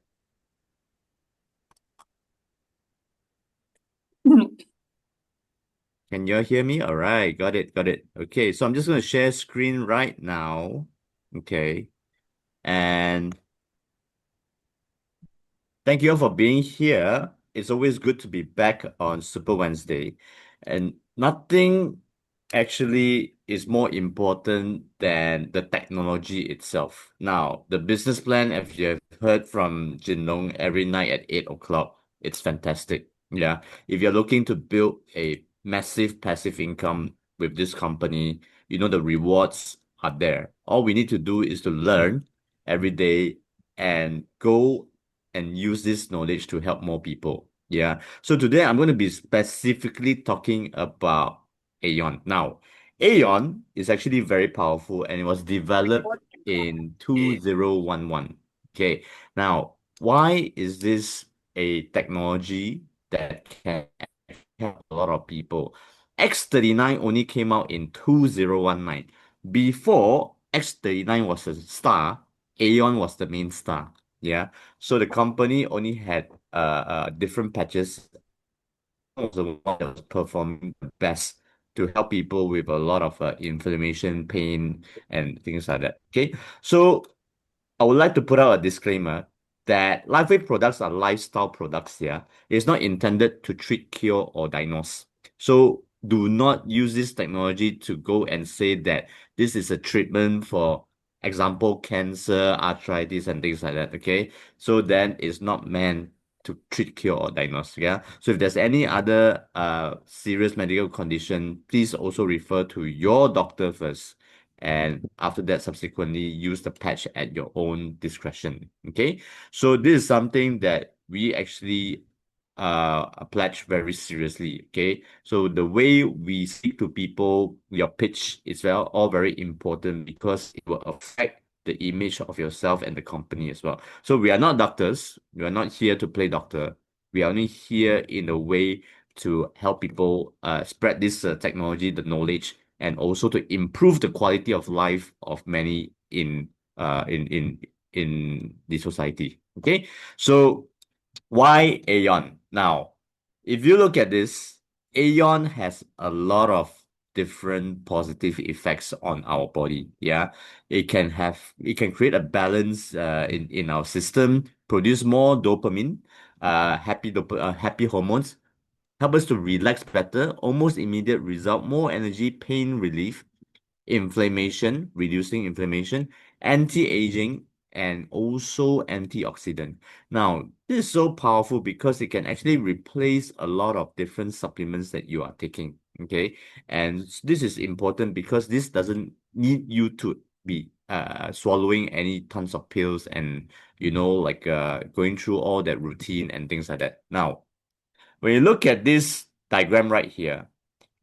Can you all hear me? All right, got it. Okay, so I'm just going to share screen right now. Okay. And thank you all for being here. It's always good to be back on Super Wednesday. And nothing actually is more important than the technology itself. Now, the business plan, if you have heard from Jinlong every night at 8 o'clock, it's fantastic. Yeah. If you're looking to build a massive passive income with this company, you know the rewards are there. All we need to do is to learn every day and go and use this knowledge to help more people. Yeah. So today I'm going to be specifically talking about Aeon. Now, Aeon is actually very powerful and it was developed in 2011. Okay. Now, why is this a technology that can help a lot of people? X39 only came out in 2019. Before X39 was a star, Aeon was the main star. Yeah. So the company only had different patches. Was the one that was performing the best to help people with a lot of inflammation, pain, and things like that. Okay. So I would like to put out a disclaimer that LifeWave products are lifestyle products here. It's not intended to treat, cure, or diagnose. So do not use this technology to go and say that this is a treatment for example, cancer, arthritis, and things like that. Okay. So then it's not meant to treat, cure, or diagnose. Yeah. So if there's any other serious medical condition, please also refer to your doctor first and after that, subsequently use the patch at your own discretion. Okay, so this is something that we actually pledge very seriously. Okay, so the way we speak to people, your pitch is all very important because it will affect the image of yourself and the company as well. So we are not doctors. We are not here to play doctor. We are only here in a way to help people spread this technology, the knowledge, and also to improve the quality of life of many in the society. Okay, so why Aeon? Now, if you look at this, Aeon has a lot of different positive effects on our body. Yeah, it can create a balance in our system, produce more dopamine, happy hormones, help us to relax better, almost immediate result, more energy, pain relief, inflammation, reducing inflammation, anti-aging, and also antioxidant. Now, this is so powerful because it can actually replace a lot of different supplements that you are taking. Okay, and this is important because this doesn't need you to be swallowing any tons of pills and like going through all that routine and things like that. Now, when you look at this diagram right here,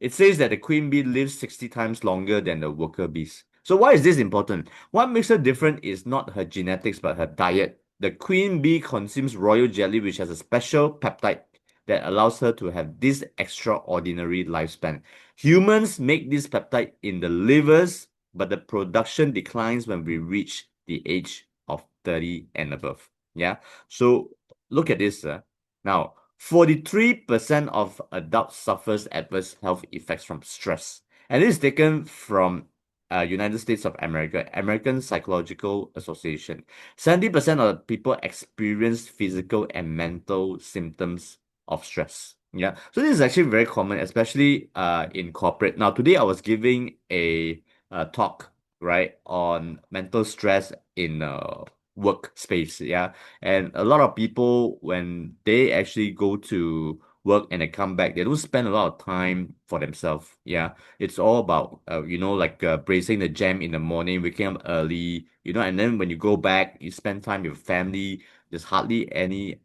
it says that the queen bee lives 60 times longer than the worker bees. So why is this important? What makes her different is not her genetics, but her diet. The queen bee consumes royal jelly, which has a special peptide that allows her to have this extraordinary lifespan. Humans make this peptide in the livers, but the production declines when we reach the age of 30 and above. Yeah. So look at this. Now, 43% of adults suffers adverse health effects from stress. And this is taken from United States of America, American Psychological Association. 70% of people experience physical and mental symptoms of stress. Yeah. So this is actually very common, especially in corporate. Now, today I was giving a talk, right, on mental stress in workspace. Yeah. And a lot of people, when they actually go to work and they come back, they don't spend a lot of time for themselves. Yeah. It's all about, like bracing the jam in the morning, waking up early, and then when you go back, you spend time with family. There's hardly any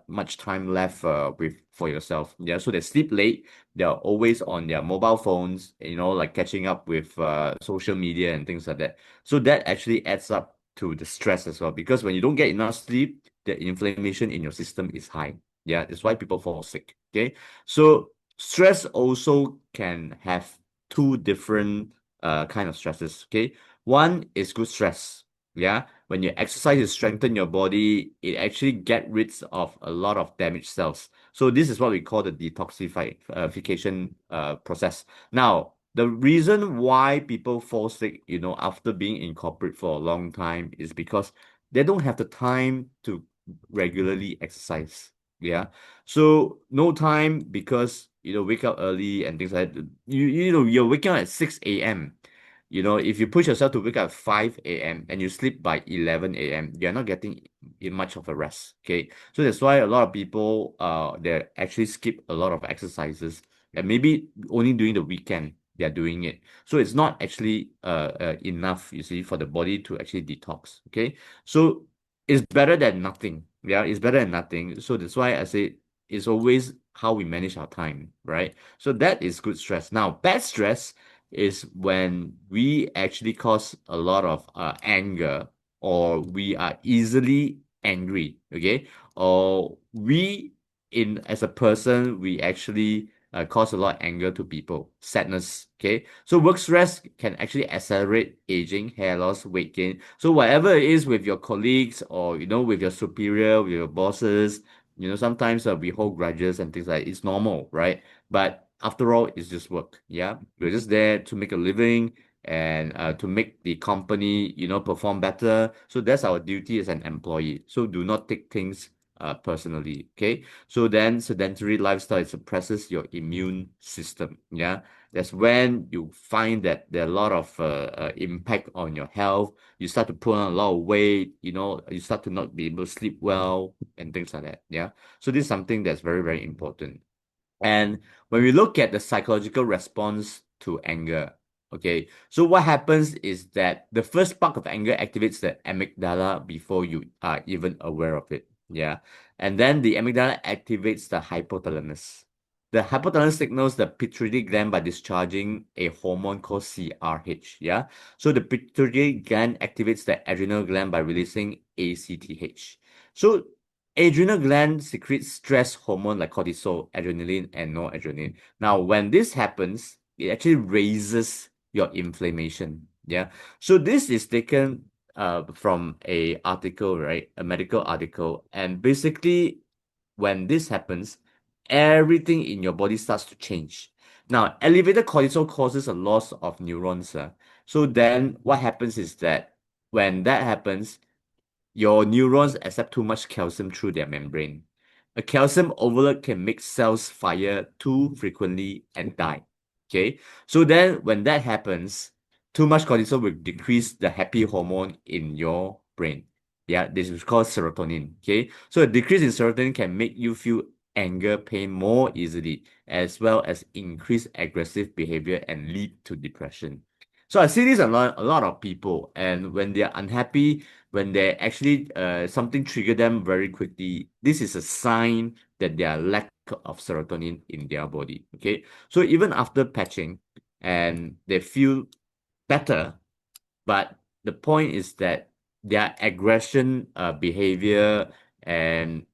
much time left for yourself. Yeah. So they sleep late. They're always on their mobile phones, like catching up with social media and things like that. So that actually adds up to the stress as well, because when you don't get enough sleep, the inflammation in your system is high. Yeah, that's why people fall sick. Okay, so stress also can have two different kind of stresses. Okay, one is good stress. Yeah, when you exercise, you strengthen your body, it actually get rid of a lot of damaged cells. So this is what we call the detoxification process. Now, the reason why people fall sick, after being in corporate for a long time is because they don't have the time to regularly exercise. Yeah. So no time because, wake up early and things like that. You're waking up at 6 a.m. If you push yourself to wake up at 5 a.m. and you sleep by 11 a.m., you're not getting much of a rest. Okay. So that's why a lot of people they actually skip a lot of exercises and maybe only during the weekend they're doing it. So it's not actually enough, you see, for the body to actually detox. Okay. So it's better than nothing. Yeah, it's better than nothing. So that's why I say it's always how we manage our time, right? So that is good stress. Now, bad stress is when we actually cause a lot of anger, or we are easily angry, okay? Or we, in as a person, we actually cause a lot of anger to people, sadness, okay? So work stress can actually accelerate aging, hair loss, weight gain. So whatever it is with your colleagues or, with your superior, with your bosses, sometimes we hold grudges and things like that. It's normal, right? But after all, it's just work. Yeah. We're just there to make a living and to make the company, perform better. So that's our duty as an employee. So do not take things personally. Okay. So then sedentary lifestyle suppresses your immune system. Yeah. That's when you find that there are a lot of impact on your health. You start to put on a lot of weight, you start to not be able to sleep well and things like that. Yeah. So this is something that's very, very important. And when we look at the psychological response to anger, Okay, so what happens is that the first spark of anger activates the amygdala before you are even aware of it. Yeah. And then the amygdala activates the hypothalamus. The hypothalamus signals the pituitary gland by discharging a hormone called CRH. Yeah. So the pituitary gland activates the adrenal gland by releasing ACTH. So adrenal gland secretes stress hormone like cortisol, adrenaline, and noradrenaline. Now, when this happens, it actually raises your inflammation. Yeah. So this is taken from a article, right? A medical article. And basically, when this happens, everything in your body starts to change. Now, elevated cortisol causes a loss of neurons. So then what happens is that when that happens, your neurons accept too much calcium through their membrane. A calcium overload can make cells fire too frequently and die. Okay, so then when that happens, too much cortisol will decrease the happy hormone in your brain. Yeah, this is called serotonin. Okay, so a decrease in serotonin can make you feel anger, pain more easily, as well as increase aggressive behavior and lead to depression. So I see this a lot of people, and when they're unhappy, when they actually something trigger them very quickly, this is a sign that they are lack of serotonin in their body. Okay, so even after patching and they feel better, but the point is that their aggression behavior and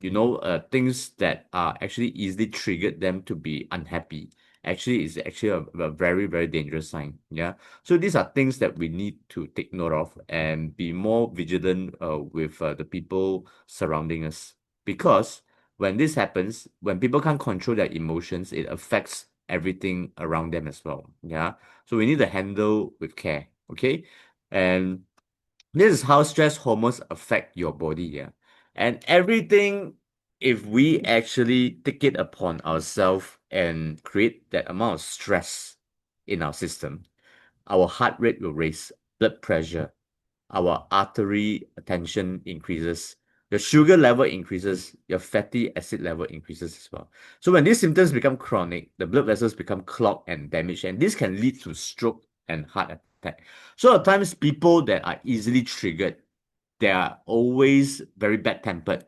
things that are actually easily triggered them to be unhappy actually is actually a very very dangerous sign. Yeah, so these are things that we need to take note of and be more vigilant with the people surrounding us, because when this happens, when people can't control their emotions, it affects everything around them as well. Yeah, so we need to handle with care. Okay, and this is how stress hormones affect your body. Yeah, and everything, if we actually take it upon ourselves and create that amount of stress in our system, our heart rate will raise, blood pressure, our artery tension increases, your sugar level increases, your fatty acid level increases as well. So when these symptoms become chronic, the blood vessels become clogged and damaged, and this can lead to stroke and heart attack. So at times, people that are easily triggered, they are always very bad-tempered.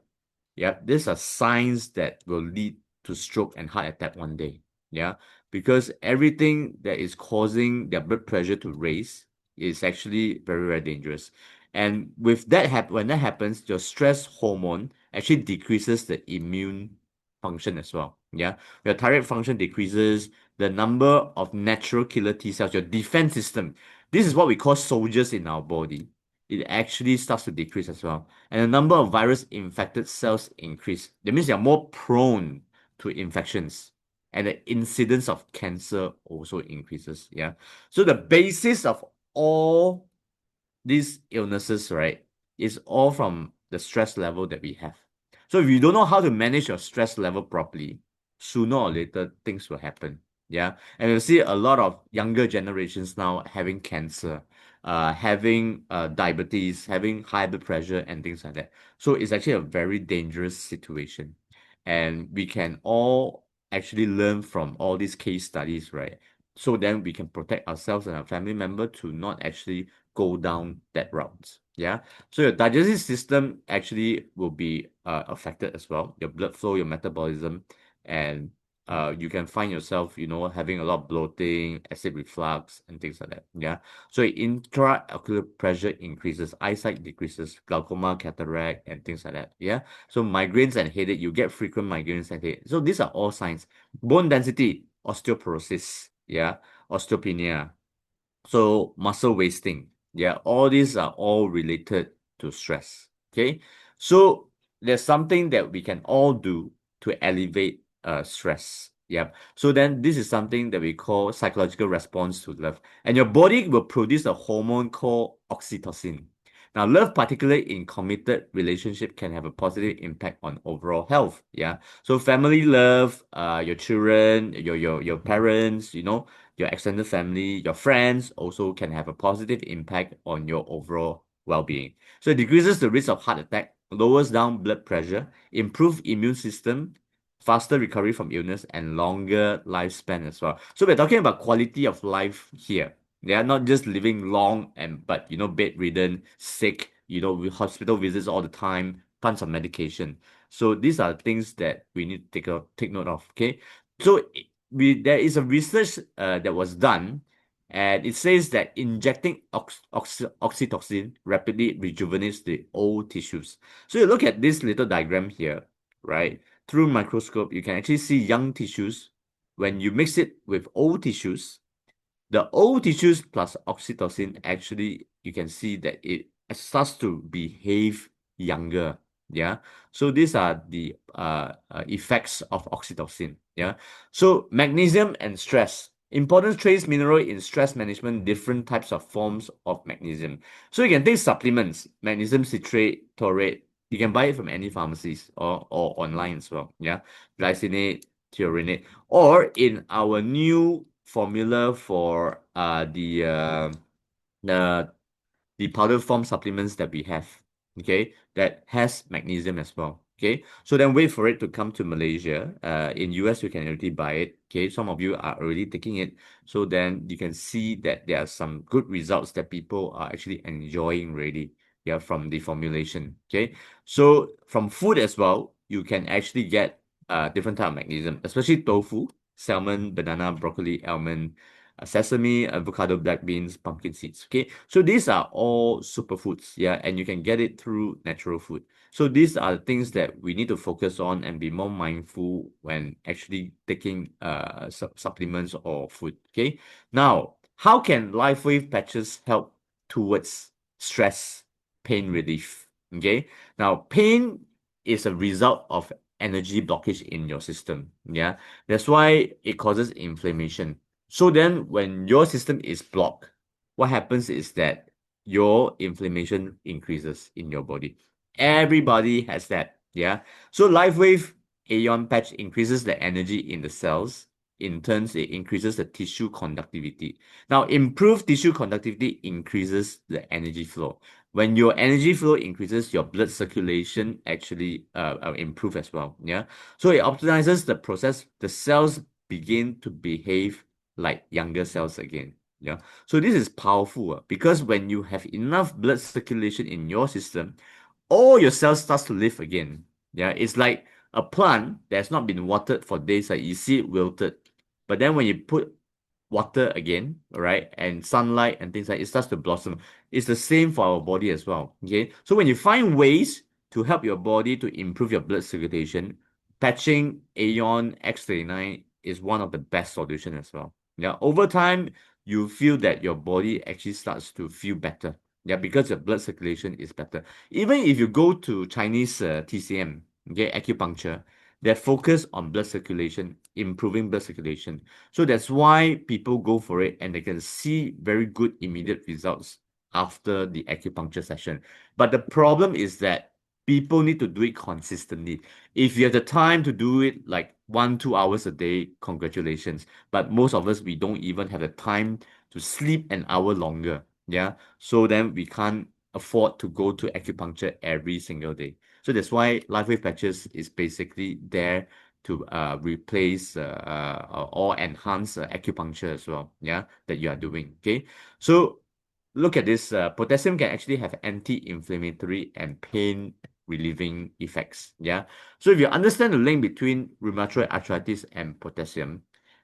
Yeah, these are signs that will lead to stroke and heart attack one day. Yeah, because everything that is causing their blood pressure to raise is actually very, very dangerous. And with that when that happens, your stress hormone actually decreases the immune function as well. Yeah, your thyroid function decreases, the number of natural killer T cells, your defense system. This is what we call soldiers in our body. It actually starts to decrease as well. And the number of virus-infected cells increase. That means you're more prone to infections. And the incidence of cancer also increases. Yeah. So the basis of all these illnesses, right, is all from the stress level that we have. So if you don't know how to manage your stress level properly, sooner or later things will happen. Yeah. And you see a lot of younger generations now having cancer, having diabetes, having high blood pressure and things like that. So it's actually a very dangerous situation. And we can all actually learn from all these case studies, right? So then we can protect ourselves and our family member to not actually go down that route. Yeah. So your digestive system actually will be affected as well. Your blood flow, your metabolism, and you can find yourself, having a lot of bloating, acid reflux, and things like that. Yeah. So intraocular pressure increases, eyesight decreases, glaucoma, cataract, and things like that. Yeah. So migraines and headache, you get frequent migraines and headache. So these are all signs. Bone density, osteoporosis. Yeah. Osteopenia. So muscle wasting. Yeah, all these are all related to stress. Okay. So there's something that we can all do to elevate stress. Yeah. So then this is something that we call psychological response to love. And your body will produce a hormone called oxytocin. Now, love, particularly in committed relationship, can have a positive impact on overall health. Yeah. So family love, your children, your parents, your extended family, your friends also can have a positive impact on your overall well-being. So it decreases the risk of heart attack, lowers down blood pressure, improve immune system, faster recovery from illness, and longer lifespan as well. So we're talking about quality of life here. They are not just living long but bedridden, sick, with hospital visits all the time, tons of medication. So these are things that we need to take note of. Okay, so there is a research that was done, and it says that injecting oxytocin rapidly rejuvenates the old tissues. So you look at this little diagram here, right? Through microscope, you can actually see young tissues. When you mix it with old tissues, the old tissues plus oxytocin, actually, you can see that it starts to behave younger. Yeah. So these are the effects of oxytocin. Yeah. So magnesium and stress. Important trace mineral in stress management, different types of forms of magnesium. So you can take supplements, magnesium citrate, taurate. You can buy it from any pharmacies or online as well. Yeah. Glycinate, threonate, or in our new formula for the powder form supplements that we have, okay, that has magnesium as well. Okay, so then wait for it to come to Malaysia. In US, you can already buy it. Okay, some of you are already taking it. So then you can see that there are some good results that people are actually enjoying already. Yeah, from the formulation. Okay, so from food as well, you can actually get different type of magnesium, especially tofu, salmon, banana, broccoli, almond, sesame, avocado, black beans, pumpkin seeds. Okay, so these are all superfoods. Yeah, and you can get it through natural food. So these are the things that we need to focus on and be more mindful when actually taking supplements or food. Okay, now how can LifeWave patches help towards stress, pain relief? Okay, now pain is a result of energy blockage in your system. Yeah, that's why it causes inflammation. So then when your system is blocked, what happens is that your inflammation increases in your body. Everybody has that. Yeah. So LifeWave Aeon patch increases the energy in the cells. In turn, it increases the tissue conductivity. Now, improved tissue conductivity increases the energy flow. When your energy flow increases, your blood circulation actually improve as well. Yeah. So it optimizes the process. The cells begin to behave like younger cells again. Yeah. So this is powerful because when you have enough blood circulation in your system, all your cells starts to live again. Yeah. It's like a plant that's not been watered for days. Like you see it wilted. But then when you put water again, right, and sunlight and things like it starts to blossom. It's the same for our body as well. Okay. So when you find ways to help your body to improve your blood circulation, patching Aeon X39 is one of the best solutions as well. Yeah. Over time, you feel that your body actually starts to feel better. Yeah, because your blood circulation is better. Even if you go to Chinese TCM, okay, acupuncture, they're focused on blood circulation, improving blood circulation. So that's why people go for it and they can see very good immediate results after the acupuncture session. But the problem is that people need to do it consistently. If you have the time to do it like 1-2 hours a day, congratulations. But most of us, we don't even have the time to sleep an hour longer. Yeah. So then we can't afford to go to acupuncture every single day. So that's why LifeWave patches is basically there to replace or enhance acupuncture as well. Yeah, that you are doing. Okay. So look at this. Potassium can actually have anti-inflammatory and pain relieving effects. Yeah. So if you understand the link between rheumatoid arthritis and potassium,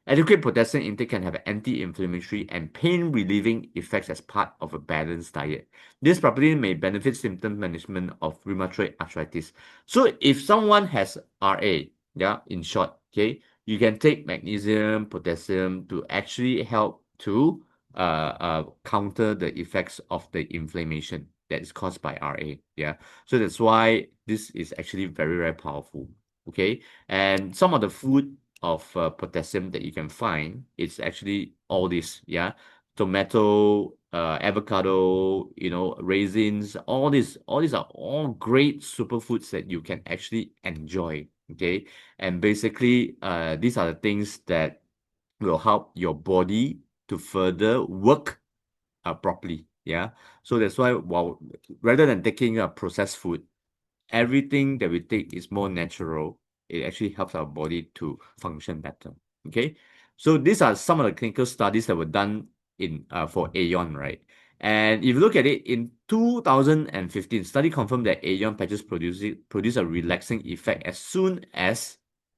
adequate potassium intake can have anti-inflammatory and pain-relieving effects as part of a balanced diet. This property may benefit symptom management of rheumatoid arthritis. So if someone has RA, yeah, in short, okay, you can take magnesium, potassium to actually help to counter the effects of the inflammation that is caused by RA. Yeah, so that's why this is actually very, very powerful. Okay, and some of the food of potassium that you can find, it's actually all this. Yeah, tomato, avocado, raisins, all these are all great superfoods that you can actually enjoy. Okay, and basically these are the things that will help your body to further work properly. Yeah, so that's why rather than taking a processed food, everything that we take is more natural. It actually helps our body to function better. Okay, so these are some of the clinical studies that were done in for Aeon, right? And if you look at it, in 2015, study confirmed that Aeon patches produce a relaxing effect as soon as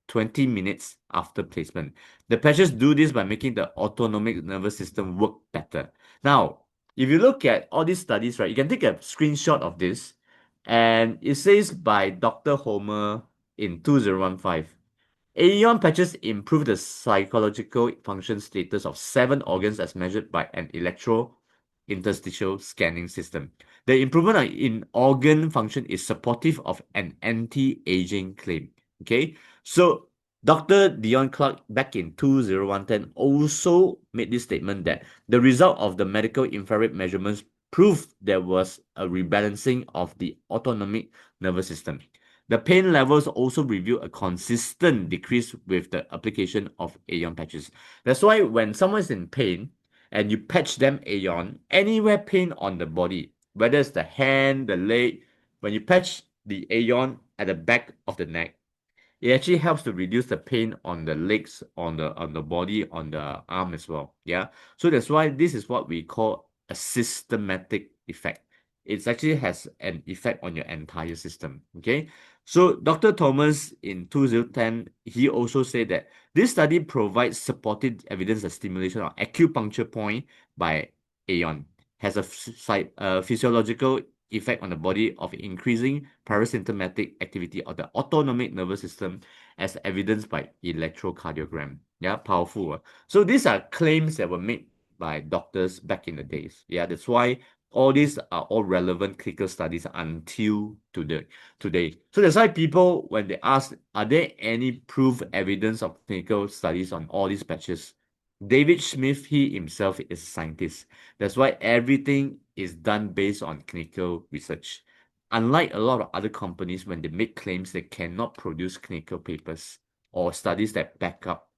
20 minutes after placement. The patches do this by making the autonomic nervous system work better. Now, if you look at all these studies, right, you can take a screenshot of this, and it says by Dr. Homer in 2015. Aeon patches improve the psychological function status of 7 organs as measured by an electro-interstitial scanning system. The improvement in organ function is supportive of an anti-aging claim. Okay, so Dr. Dion Clark back in 2010 also made this statement that the result of the medical infrared measurements proved there was a rebalancing of the autonomic nervous system. The pain levels also reveal a consistent decrease with the application of Aeon patches. That's why when someone is in pain and you patch them Aeon, anywhere pain on the body, whether it's the hand, the leg, when you patch the Aeon at the back of the neck, it actually helps to reduce the pain on the legs, on the body, on the arm as well. Yeah. So that's why this is what we call a systematic effect. It actually has an effect on your entire system. Okay. So Dr. Thomas in 2010, he also said that this study provides supported evidence that stimulation of acupuncture point by Aeon has a physiological effect on the body of increasing parasympathetic activity of the autonomic nervous system as evidenced by electrocardiogram. Yeah, powerful. So these are claims that were made by doctors back in the days. Yeah, that's why all these are all relevant clinical studies until today. So that's why people, when they ask, are there any proof evidence of clinical studies on all these patches? David Smith, he himself is a scientist. That's why everything is done based on clinical research. Unlike a lot of other companies, when they make claims, they cannot produce clinical papers or studies that back up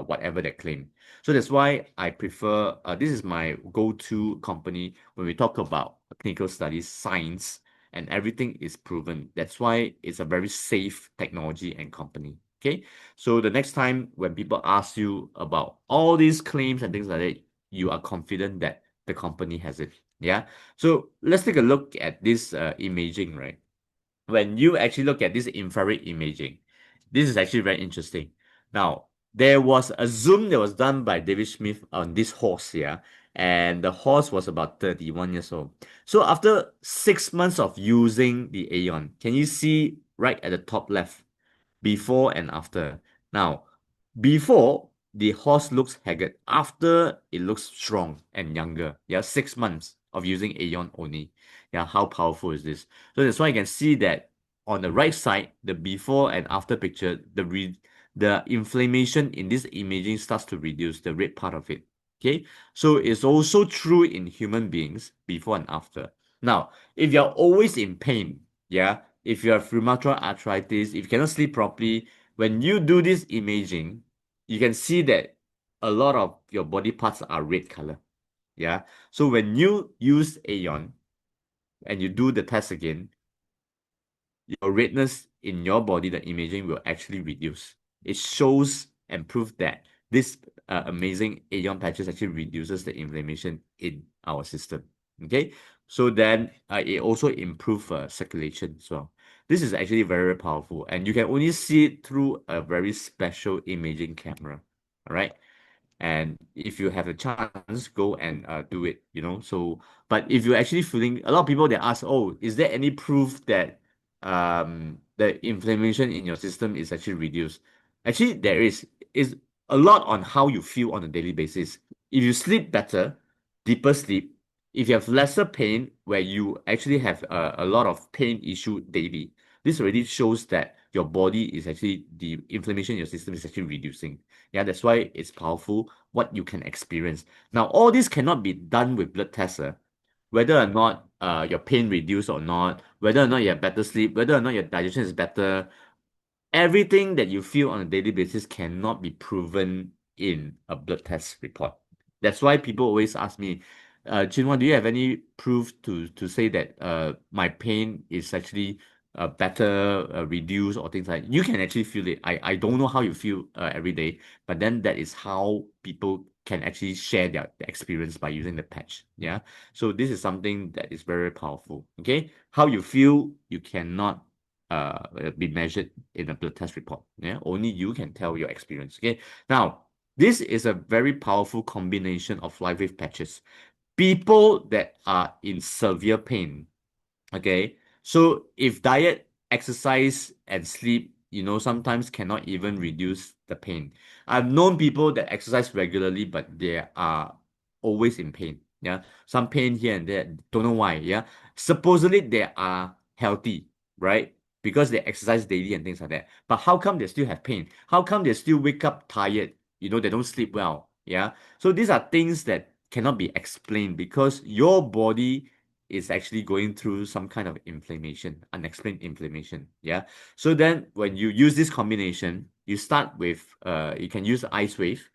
whatever they claim. So that's why I prefer, this is my go-to company when we talk about clinical studies, science, and everything is proven. That's why it's a very safe technology and company. Okay, so the next time when people ask you about all these claims and things like that, you are confident that the company has it. Yeah. So let's take a look at this imaging, right? When you actually look at this infrared imaging, this is actually very interesting. Now, there was a zoom that was done by David Smith on this horse here, and the horse was about 31 years old. So after 6 months of using the Aeon, can you see right at the top left, before and after? Now, before, the horse looks haggard. After, it looks strong and younger. Yeah, 6 months of using Aeon only. Yeah, how powerful is this? So that's why you can see that on the right side, the before and after picture, the inflammation in this imaging starts to reduce, the red part of it. Okay, so it's also true in human beings before and after. Now, if you're always in pain, yeah, if you have rheumatoid arthritis, if you cannot sleep properly, when you do this imaging, you can see that a lot of your body parts are red color. Yeah. So when you use Aeon and you do the test again, your redness in your body, the imaging will actually reduce. It shows and proves that this amazing Aeon patches actually reduces the inflammation in our system. Okay, so then it also improves circulation as well. This is actually very, very powerful, and you can only see it through a very special imaging camera. All right. And if you have a chance, go and do it, So, but if you're actually feeling, a lot of people, they ask, oh, is there any proof that the inflammation in your system is actually reduced? Actually, there is a lot on how you feel on a daily basis. If you sleep better, deeper sleep, if you have lesser pain, where you actually have a lot of pain issue daily, this already shows that your body is actually, the inflammation in your system is actually reducing. Yeah, that's why it's powerful what you can experience. Now, all this cannot be done with blood tests. Whether or not your pain reduced or not, whether or not you have better sleep, whether or not your digestion is better, everything that you feel on a daily basis cannot be proven in a blood test report. That's why people always ask me, Jinwan, do you have any proof to say that my pain is actually better, reduced, or things like that? You can actually feel it. I don't know how you feel every day, but then that is how people can actually share their experience by using the patch. Yeah. So this is something that is very powerful. Okay. How you feel, you cannot be measured in a blood test report. Yeah. Only you can tell your experience. Okay. Now, this is a very powerful combination of LifeWave patches. People that are in severe pain, okay, so if diet, exercise, and sleep, sometimes cannot even reduce the pain. I've known people that exercise regularly, but they are always in pain. Yeah, some pain here and there, don't know why. Yeah, supposedly they are healthy, right? Because they exercise daily and things like that. But how come they still have pain? How come they still wake up tired? They don't sleep well. Yeah, so these are things that cannot be explained because your body is actually going through some kind of inflammation, unexplained inflammation. Yeah. So then when you use this combination, you start with you can use ice wave,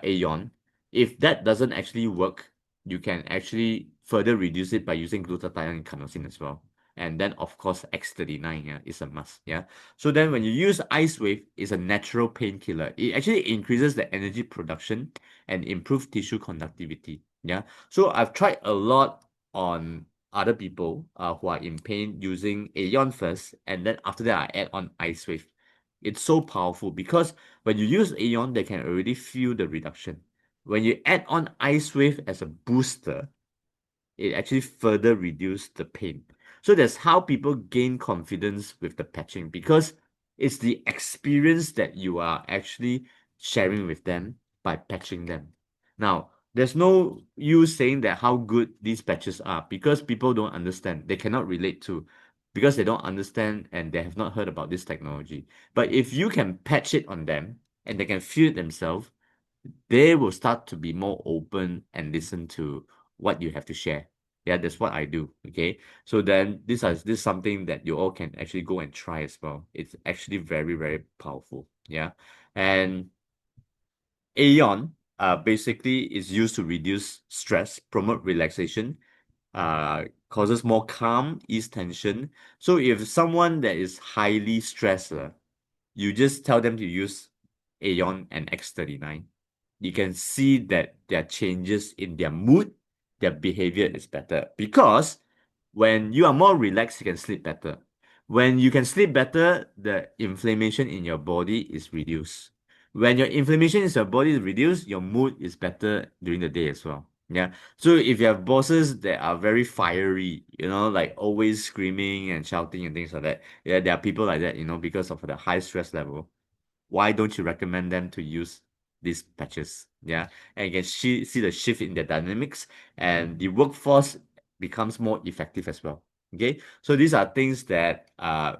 Aeon. If that doesn't actually work, you can actually further reduce it by using glutathione and carnosine as well. And then of course X39, yeah, is a must. Yeah. So then when you use ice wave, it's a natural painkiller. It actually increases the energy production and improves tissue conductivity. Yeah. So I've tried a lot on other people who are in pain using Aeon first, and then after that I add on ice wave. It's so powerful because when you use Aeon, they can already feel the reduction. When you add on ice wave as a booster, it actually further reduces the pain. So that's how people gain confidence with the patching because it's the experience that you are actually sharing with them by patching them. Now, there's no use saying that how good these patches are because people don't understand. They cannot relate to because they don't understand and they have not heard about this technology. But if you can patch it on them and they can feel it themselves, they will start to be more open and listen to what you have to share. Yeah, that's what I do. Okay. So then this is something that you all can actually go and try as well. It's actually very, very powerful. Yeah. And Aeon basically is used to reduce stress, promote relaxation, causes more calm, ease tension. So if someone that is highly stressed, you just tell them to use Aeon and X39. You can see that there are changes in their mood, their behavior is better. Because when you are more relaxed, you can sleep better. When you can sleep better, the inflammation in your body is reduced. When your inflammation in your body is reduced, your mood is better during the day as well. Yeah. So if you have bosses that are very fiery, like always screaming and shouting and things like that, yeah, there are people like that, because of the high stress level. Why don't you recommend them to use these patches? Yeah. And you can see the shift in their dynamics and the workforce becomes more effective as well. Okay. So these are things that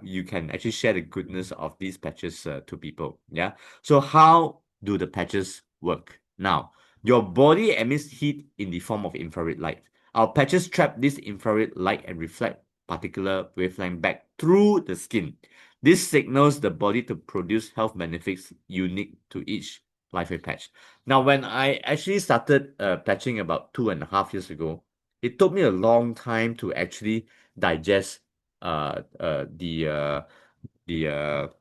you can actually share the goodness of these patches to people. Yeah. So how do the patches work? Now, your body emits heat in the form of infrared light. Our patches trap this infrared light and reflect particular wavelength back through the skin. This signals the body to produce health benefits unique to each LifeWave patch. Now, when I actually started patching about 2.5 years ago, it took me a long time to actually digest the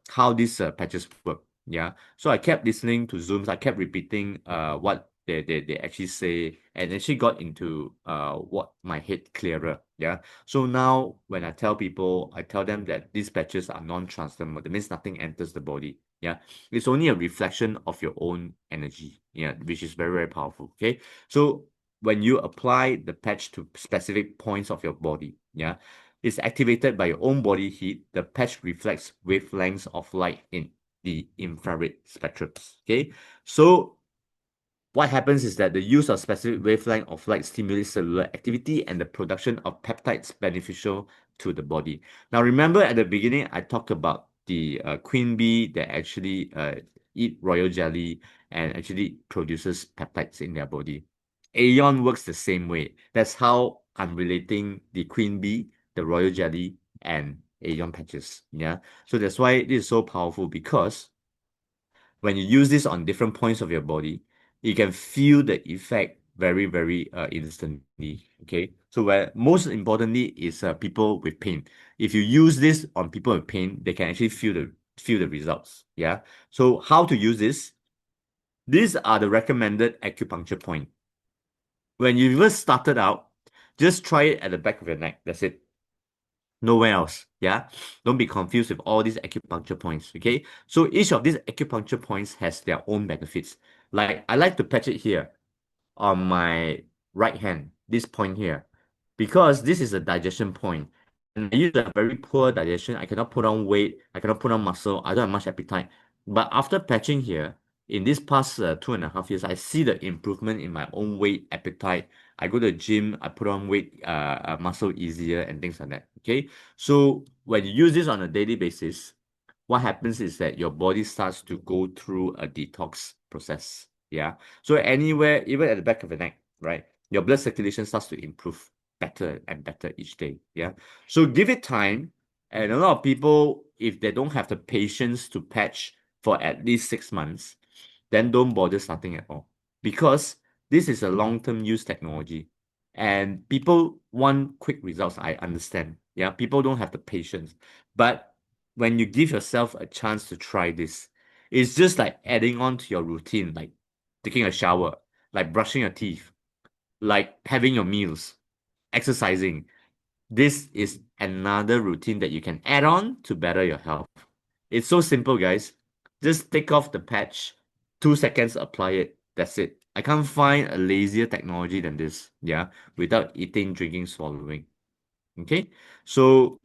how these patches work. Yeah. So I kept listening to Zooms. I kept repeating what they actually say and actually got into what my head clearer. Yeah. So now when I tell people, I tell them that these patches are non-transdermal. That means nothing enters the body. Yeah. It's only a reflection of your own energy. Yeah, which is very, very powerful. Okay. So when you apply the patch to specific points of your body, yeah, it's activated by your own body heat. The patch reflects wavelengths of light in the infrared spectrums. Okay. So what happens is that the use of specific wavelength of light stimulates cellular activity and the production of peptides beneficial to the body. Now, remember at the beginning, I talked about the queen bee that actually eat royal jelly and actually produces peptides in their body. Aeon works the same way. That's how I'm relating the queen bee, the royal jelly, and Aeon patches. Yeah. So that's why this is so powerful because when you use this on different points of your body, you can feel the effect very, very instantly. Okay. So where most importantly is people with pain. If you use this on people with pain, they can actually feel the results. Yeah. So how to use this? These are the recommended acupuncture point. When you first started out, just try it at the back of your neck. That's it. Nowhere else. Yeah. Don't be confused with all these acupuncture points. Okay. So each of these acupuncture points has their own benefits. Like I like to patch it here on my right hand, this point here, because this is a digestion point. And I used to have very poor digestion. I cannot put on weight. I cannot put on muscle. I don't have much appetite. But after patching here, in this past 2.5 years, I see the improvement in my own weight, appetite. I go to the gym, I put on weight, muscle easier and things like that. Okay. So when you use this on a daily basis, what happens is that your body starts to go through a detox process. Yeah. So anywhere, even at the back of the neck, right? Your blood circulation starts to improve better and better each day. Yeah. So give it time. And a lot of people, if they don't have the patience to patch for at least 6 months, then don't bother starting at all. Because this is a long-term use technology. And people want quick results, I understand. Yeah. People don't have the patience. But when you give yourself a chance to try this, it's just like adding on to your routine, like taking a shower, like brushing your teeth, like having your meals, exercising. This is another routine that you can add on to better your health. It's so simple, guys. Just take off the patch, 2 seconds, apply it. That's it. I can't find a lazier technology than this, yeah, without eating, drinking, swallowing. Okay, so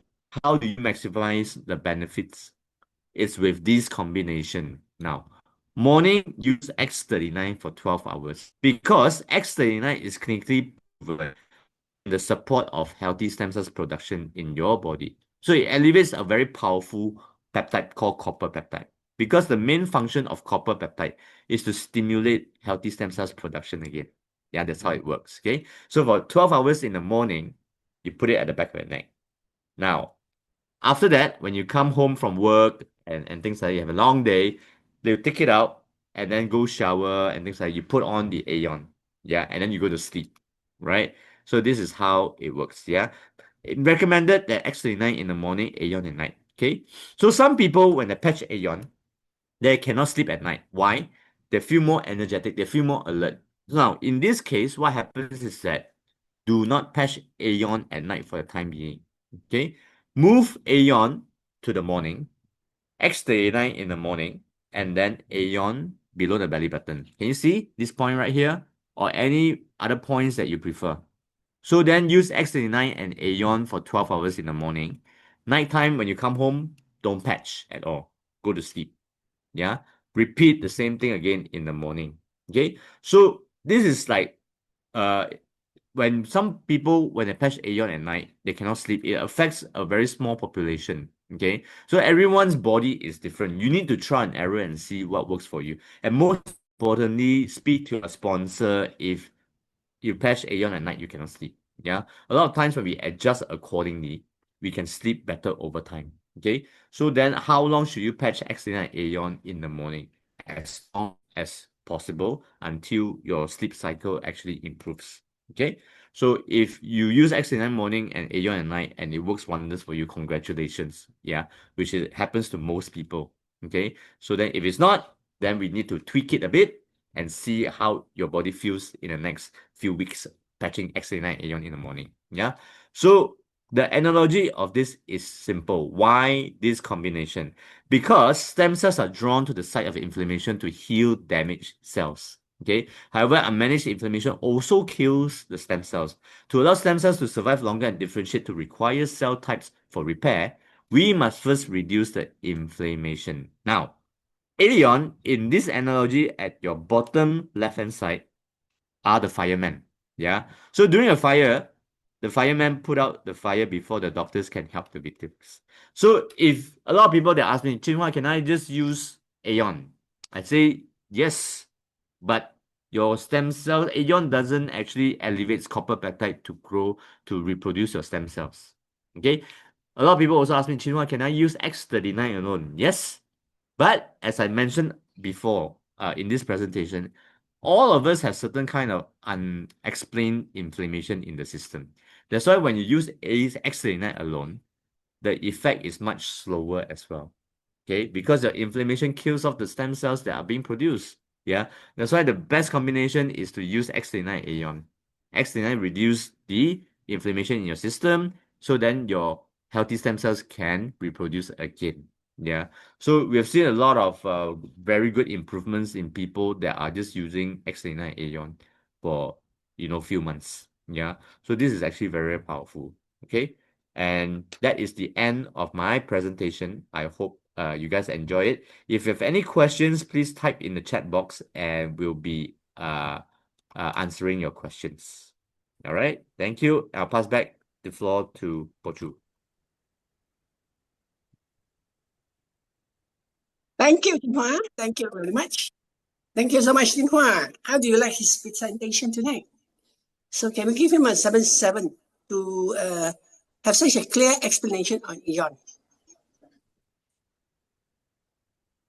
how do you maximize the benefits? It's with this combination. Now, morning, use X39 for 12 hours because X39 is clinically proven in the support of healthy stem cells production in your body. So it elevates a very powerful peptide called copper peptide because the main function of copper peptide is to stimulate healthy stem cells production again. Yeah, that's how it works. Okay, so for 12 hours in the morning, you put it at the back of your neck. Now, after that, when you come home from work and things like that, you have a long day, they'll take it out and then go shower and things like that. You put on the Aeon, yeah, and then you go to sleep, right? So this is how it works, yeah. It recommended that X39 in the morning, Aeon at night, okay? So some people, when they patch Aeon, they cannot sleep at night. Why? They feel more energetic, they feel more alert. Now, in this case, what happens is that do not patch Aeon at night for the time being, okay? Move Aeon to the morning, X39 in the morning, and then Aeon below the belly button. Can you see this point right here? Or any other points that you prefer? So then use X39 and Aeon for 12 hours in the morning. Nighttime, when you come home, don't patch at all. Go to sleep. Yeah. Repeat the same thing again in the morning. Okay. So this is like when some people, when they patch Aeon at night, they cannot sleep. It affects a very small population. Okay, so everyone's body is different. You need to try and error and see what works for you. And most importantly, speak to a sponsor if you patch Aeon at night, you cannot sleep. Yeah, a lot of times when we adjust accordingly, we can sleep better over time. Okay, so then how long should you patch X39 and Aeon in the morning? As long as possible until your sleep cycle actually improves. Okay, so if you use X39 morning and Aeon at night and it works wonders for you, congratulations. Yeah, which it happens to most people. Okay, so then if it's not, then we need to tweak it a bit and see how your body feels in the next few weeks patching X39 Aeon in the morning. Yeah. So the analogy of this is simple. Why this combination? Because stem cells are drawn to the site of inflammation to heal damaged cells. Okay. However, unmanaged inflammation also kills the stem cells. To allow stem cells to survive longer and differentiate to require cell types for repair, we must first reduce the inflammation. Now, Aeon, in this analogy at your bottom left-hand side, are the firemen. Yeah. So during a fire, the firemen put out the fire before the doctors can help the victims. So if a lot of people they ask me, Chinhua, can I just use Aeon? I say yes, but your stem cell Aeon doesn't actually elevate copper peptide to grow to reproduce your stem cells. Okay. A lot of people also ask me, Chinhua, can I use X39 alone? Yes. But as I mentioned before, in this presentation, all of us have certain kind of unexplained inflammation in the system. That's why when you use X39 alone, the effect is much slower as well. Okay, because the inflammation kills off the stem cells that are being produced. Yeah, that's why the best combination is to use X39 Aeon. X39 reduce the inflammation in your system, so then your healthy stem cells can reproduce again. Yeah, so we have seen a lot of very good improvements in people that are just using X39 Aeon for few months. Yeah, so this is actually very, very powerful. Okay, and that is the end of my presentation. I hope you guys enjoy it. If you have any questions, please type in the chat box and we'll be answering your questions. All right, thank you. I'll pass back the floor to Pochu. Thank you, Jinhua. Thank you very much. Thank you so much, Jinhua. How do you like his presentation tonight? So can we give him a 7-7 to have such a clear explanation on Eon?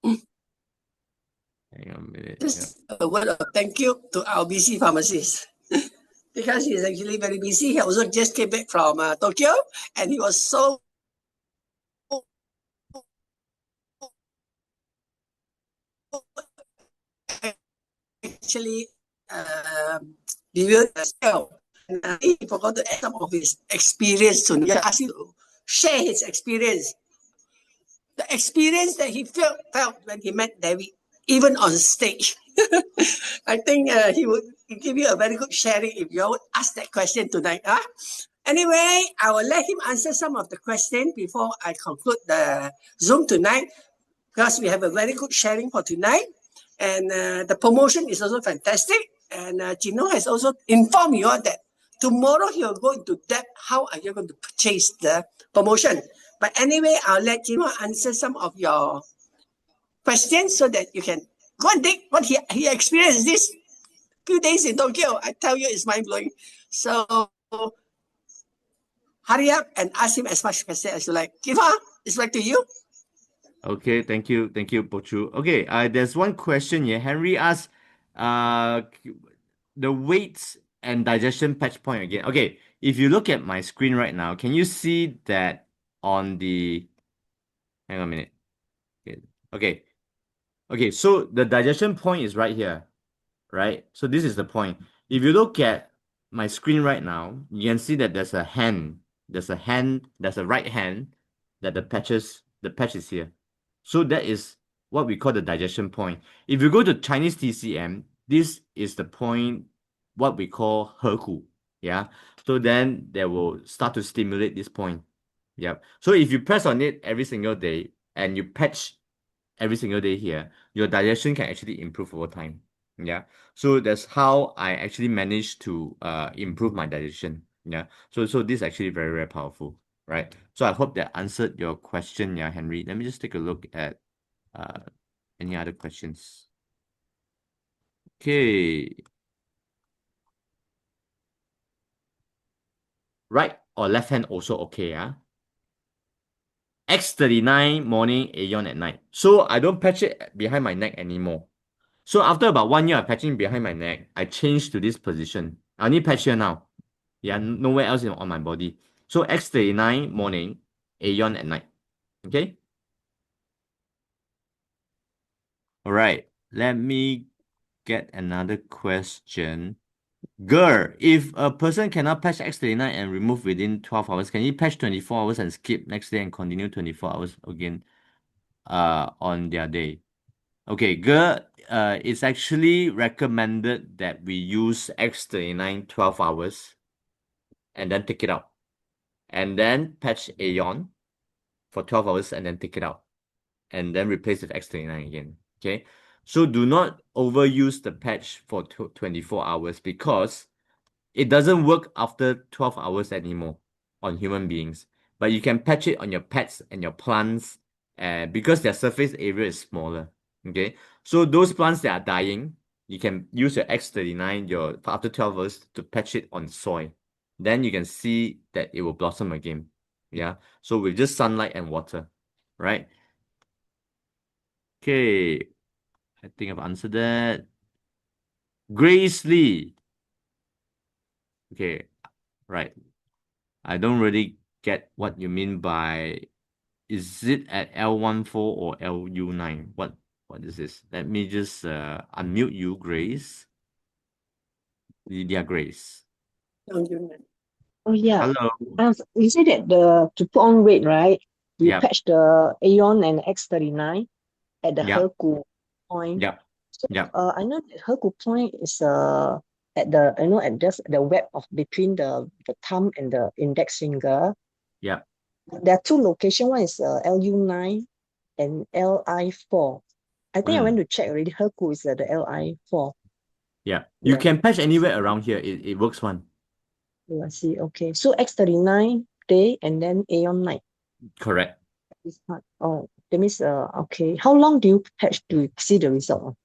Hang on a minute. Just a word of thank you to our busy pharmacist. Because he's actually very busy. He also just came back from Tokyo and he was so actually revealed himself. And he forgot to add some of his experience to me. I asked him to share his experience. The experience that he felt when he met David, even on stage. I think he would give you a very good sharing if you would ask that question tonight. Huh? Anyway, I will let him answer some of the questions before I conclude the Zoom tonight, because we have a very good sharing for tonight. And the promotion is also fantastic. And Gino has also informed you all that tomorrow he will go into depth how are you going to purchase the promotion. But anyway, I'll let Gino answer some of your questions so that you can go and dig what he experienced this few days in Tokyo. I tell you, it's mind-blowing. So hurry up and ask him as much questions as you like. Kifa, it's back to you. Okay, thank you, Pochu. Okay, there's one question here. Henry asked, the weights and digestion patch point again. Okay, if you look at my screen right now, can you see that on the? Hang on a minute. Okay, so the digestion point is right here, right? So this is the point. If you look at my screen right now, you can see that there's a hand, there's a right hand that the patch is here. So that is what we call the digestion point. If you go to Chinese TCM, this is the point, what we call heku. Yeah. So then they will start to stimulate this point. Yep. So if you press on it every single day and you patch every single day here, your digestion can actually improve over time. Yeah. So that's how I actually managed to improve my digestion. Yeah. So this is actually very, very powerful. Right. So I hope that answered your question, yeah, Henry. Let me just take a look at any other questions. Okay. Right or left hand also okay, yeah? X39 morning, Aeon at night. So I don't patch it behind my neck anymore. So after about 1 year of patching behind my neck, I changed to this position. I only patch here now. Yeah, nowhere else on my body. So X39 morning, Aeon at night. Okay? All right. Let me get another question. Girl, if a person cannot patch X39 and remove within 12 hours, can he patch 24 hours and skip next day and continue 24 hours again on their day? Okay, girl, it's actually recommended that we use X39 12 hours and then take it out. And then patch Aeon for 12 hours and then take it out. And then replace with X39 again. Okay, so do not overuse the patch for 24 hours because it doesn't work after 12 hours anymore on human beings. But you can patch it on your pets and your plants because their surface area is smaller. Okay, so those plants that are dying, you can use your X39 after 12 hours to patch it on soil. Then you can see that it will blossom again. Yeah, so with just sunlight and water, right? Okay, I think I've answered that. Grace Lee. Okay, right. I don't really get what you mean by, is it at L14 or LU9? What What is this? Let me just unmute you, Grace. Lydia Grace. Oh yeah. Hello. You said that to put on weight, right? You Yep. patch the Aeon and X39 at the Yep. Herku point. Yep. So Yep. I know that Herku point is at the at just the web of between the thumb and the index finger. Yep. There are two locations. One is LU9 and LI4. I think I went to check already. Herku is the LI4. Yeah. You Yeah. can patch anywhere around here. It works one. Oh, I see. Okay. So X39 day and then Aeon night. Correct. It's not. Oh, that means okay. How long do you patch to see the result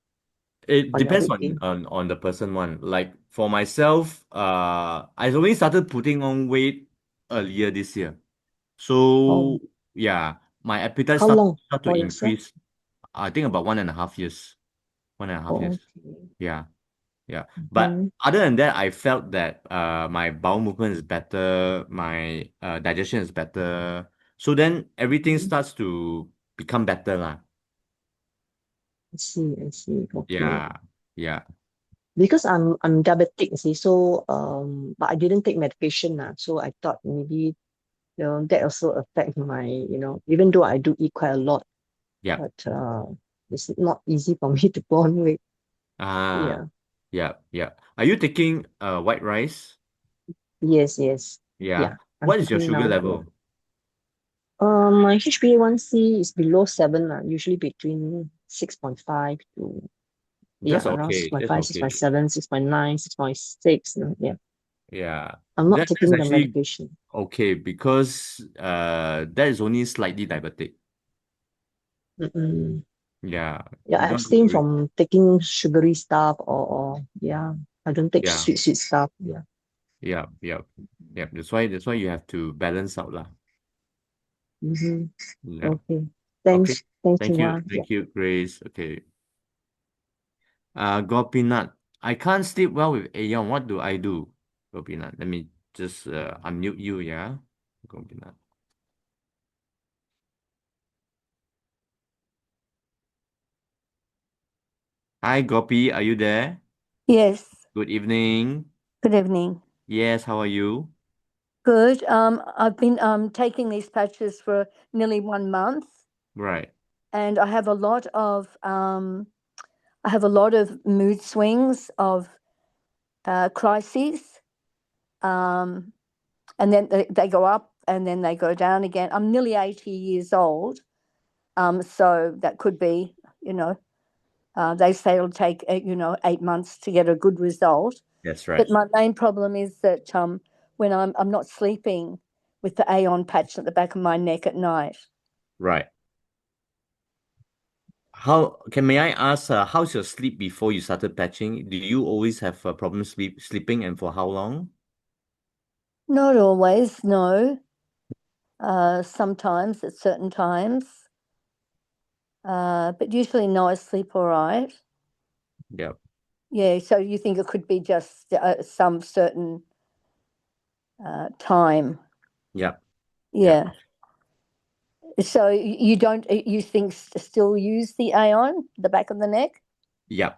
It on your depends weight gain? on the person one. Like for myself, I only started putting on weight earlier this year. Oh, So yeah, my appetite how long start to for yourself? increase. I think about 1.5 years. 1.5 years. Okay. Yeah. Yeah. But other than that, I felt that my bowel movement is better, my digestion is better. So then everything starts to become better lah. I see. I see. Okay. Yeah. Yeah. Because I'm diabetic, you see, so but I didn't take medication now. So I thought maybe that also affect my, even though I do eat quite a lot, Yeah. but it's not easy for me to put on weight. Ah. Yeah. Yeah. Yeah. Are you taking white rice? Yes, yes. Yeah. Yeah. I'm What is your taking sugar now. Yeah. level? My HbA1c is below 7, usually between 6.5 to, That's around okay. That's 6.5, okay. 6.7, 6.9, 6.6. Yeah. Yeah. I'm not That's taking the actually medication. okay because that is only slightly diabetic. Mm-mm. Yeah. Yeah, You I don't have to abstain worry. from taking sugary stuff or yeah, I don't take Yeah. sweet stuff. Yeah. Yeah. Yeah. Yeah. That's why you have to balance out lah. Mm-hmm. Yeah. Okay. Okay. Thanks, Thank you. Chua. Yeah. Thank you, Grace. Okay. Gopinath. I can't sleep well with Aeon. What do I do? Gopinath. Let me just unmute you, yeah. Gopinath. Hi, Gopi. Are you there? Yes. Good evening. Good evening. Yes, how are you? Good. I've been taking these patches for nearly 1 month, Right. and I have a lot of mood swings of crises, and then they go up and then they go down again. I'm nearly 80 years old, so that could be, they say it'll take 8 months to get a good result. That's right. But my main problem is that when I'm not sleeping with the Aeon patch at the back of my neck at night. Right. May I ask, how's your sleep before you started patching? Do you always have problems sleeping, and for how long? Not always, no. Sometimes at certain times. But usually no, I sleep all right. Yeah. Yeah, so you think it could be just some certain time. Yeah. Yeah. So you don't, you think still use the Aeon, the back of the neck? Yeah.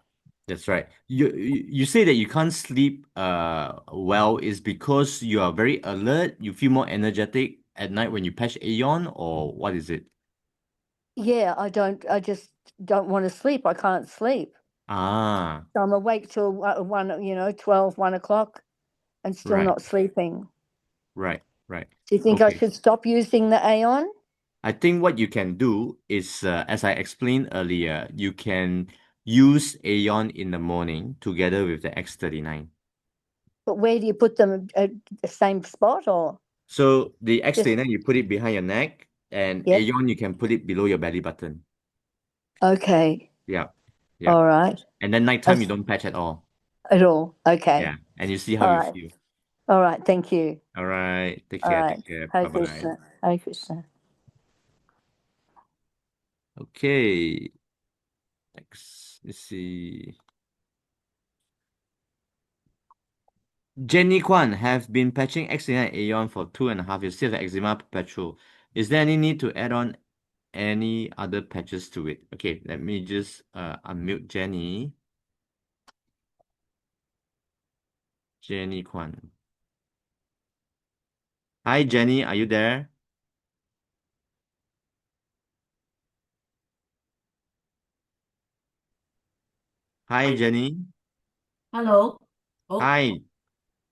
That's right. You say that you can't sleep well is because you are very alert, you feel more energetic at night when you patch Aeon, or what is it? Yeah, I just don't want to sleep. I can't sleep. Ah, So I'm awake till 12, 1 o'clock and still right, not sleeping. right, right. Do you think I Okay. should stop using the Aeon? I think what you can do is, as I explained earlier, you can use Aeon in the morning together with the X39. But where do you put them? At the same spot or So the just, X39, you put it behind your neck, and yep. Aeon, you can put it below your belly button. Okay. Yeah, yeah. All right. And then nighttime, you don't patch at all. At all. Okay. Yeah, and you see how All you right. feel. All right. Thank you. All right. Take All care. right. Take care. Hare Bye-bye. Krishna. Hare Krishna. Okay. Next, let's see. Jenny Kwan have been patching X39 Aeon for 2.5 years. Still have eczema perpetual. Is there any need to add on any other patches to it. Okay, let me just unmute Jenny. Jenny Kwan. Hi, Jenny, are you there? Hi, Jenny. Hello. Oh, Hi.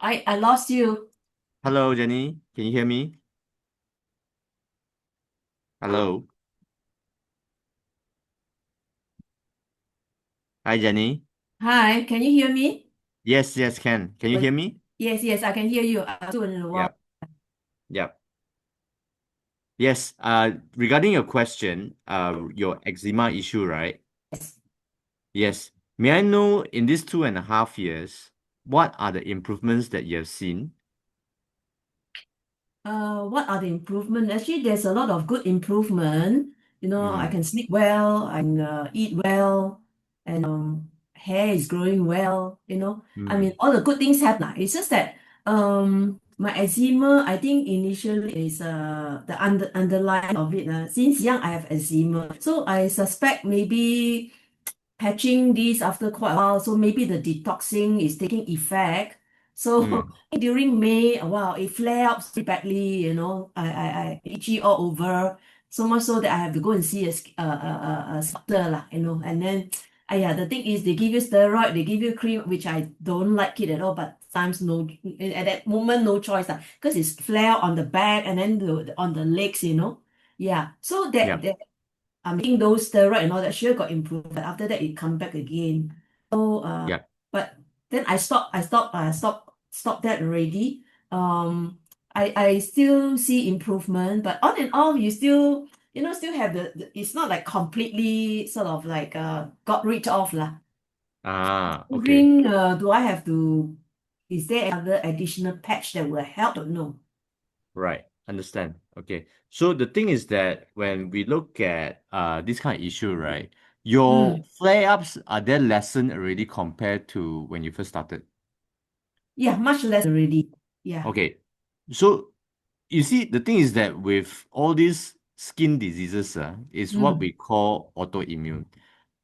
I lost you. Hello, Jenny. Can you hear me? Hello. Hi, Jenny. Hi, can you hear me? Yes, yes, can. Can you hear me? Yes, I can hear you. Yep. Yep. Yes. Regarding your question, your eczema issue, right? Yes. Yes. May I know in these 2.5 years, what are the improvements that you have seen? What are the improvement? Actually, there's a lot of good improvement. I Mm, can sleep well, I can eat well, and hair is growing well. I mean, mm, all the good things happen. It's just that my eczema, I think initially is the underlying of it. Since young, I have eczema, so I suspect maybe patching this after quite a while, so maybe the detoxing is taking effect. So mm. during May, wow, it flare up so badly, I itchy all over, so much so that I have to go and see a doctor lah, and then, the thing is they give you steroid, they give you cream, which I don't like it at all, but times no, at that moment, no choice lah, because it's flare on the back and then on the legs, yeah, so that, Yep. I'm making those steroid and all that sure got improved, but after that it come back again. So Yep. but then I stopped that already. I still see improvement, but on and off you still still have it's not like completely sort of like got rid of lah. Okay. Wondering, is there other additional patch that will help or no? Right. Understand. Okay. So the thing is that when we look at this kind of issue, right, your flare-ups, are they lessened already compared to when you first started? Yeah, much less already. Yeah. Okay. So you see, the thing is that with all these skin diseases, is what we call autoimmune.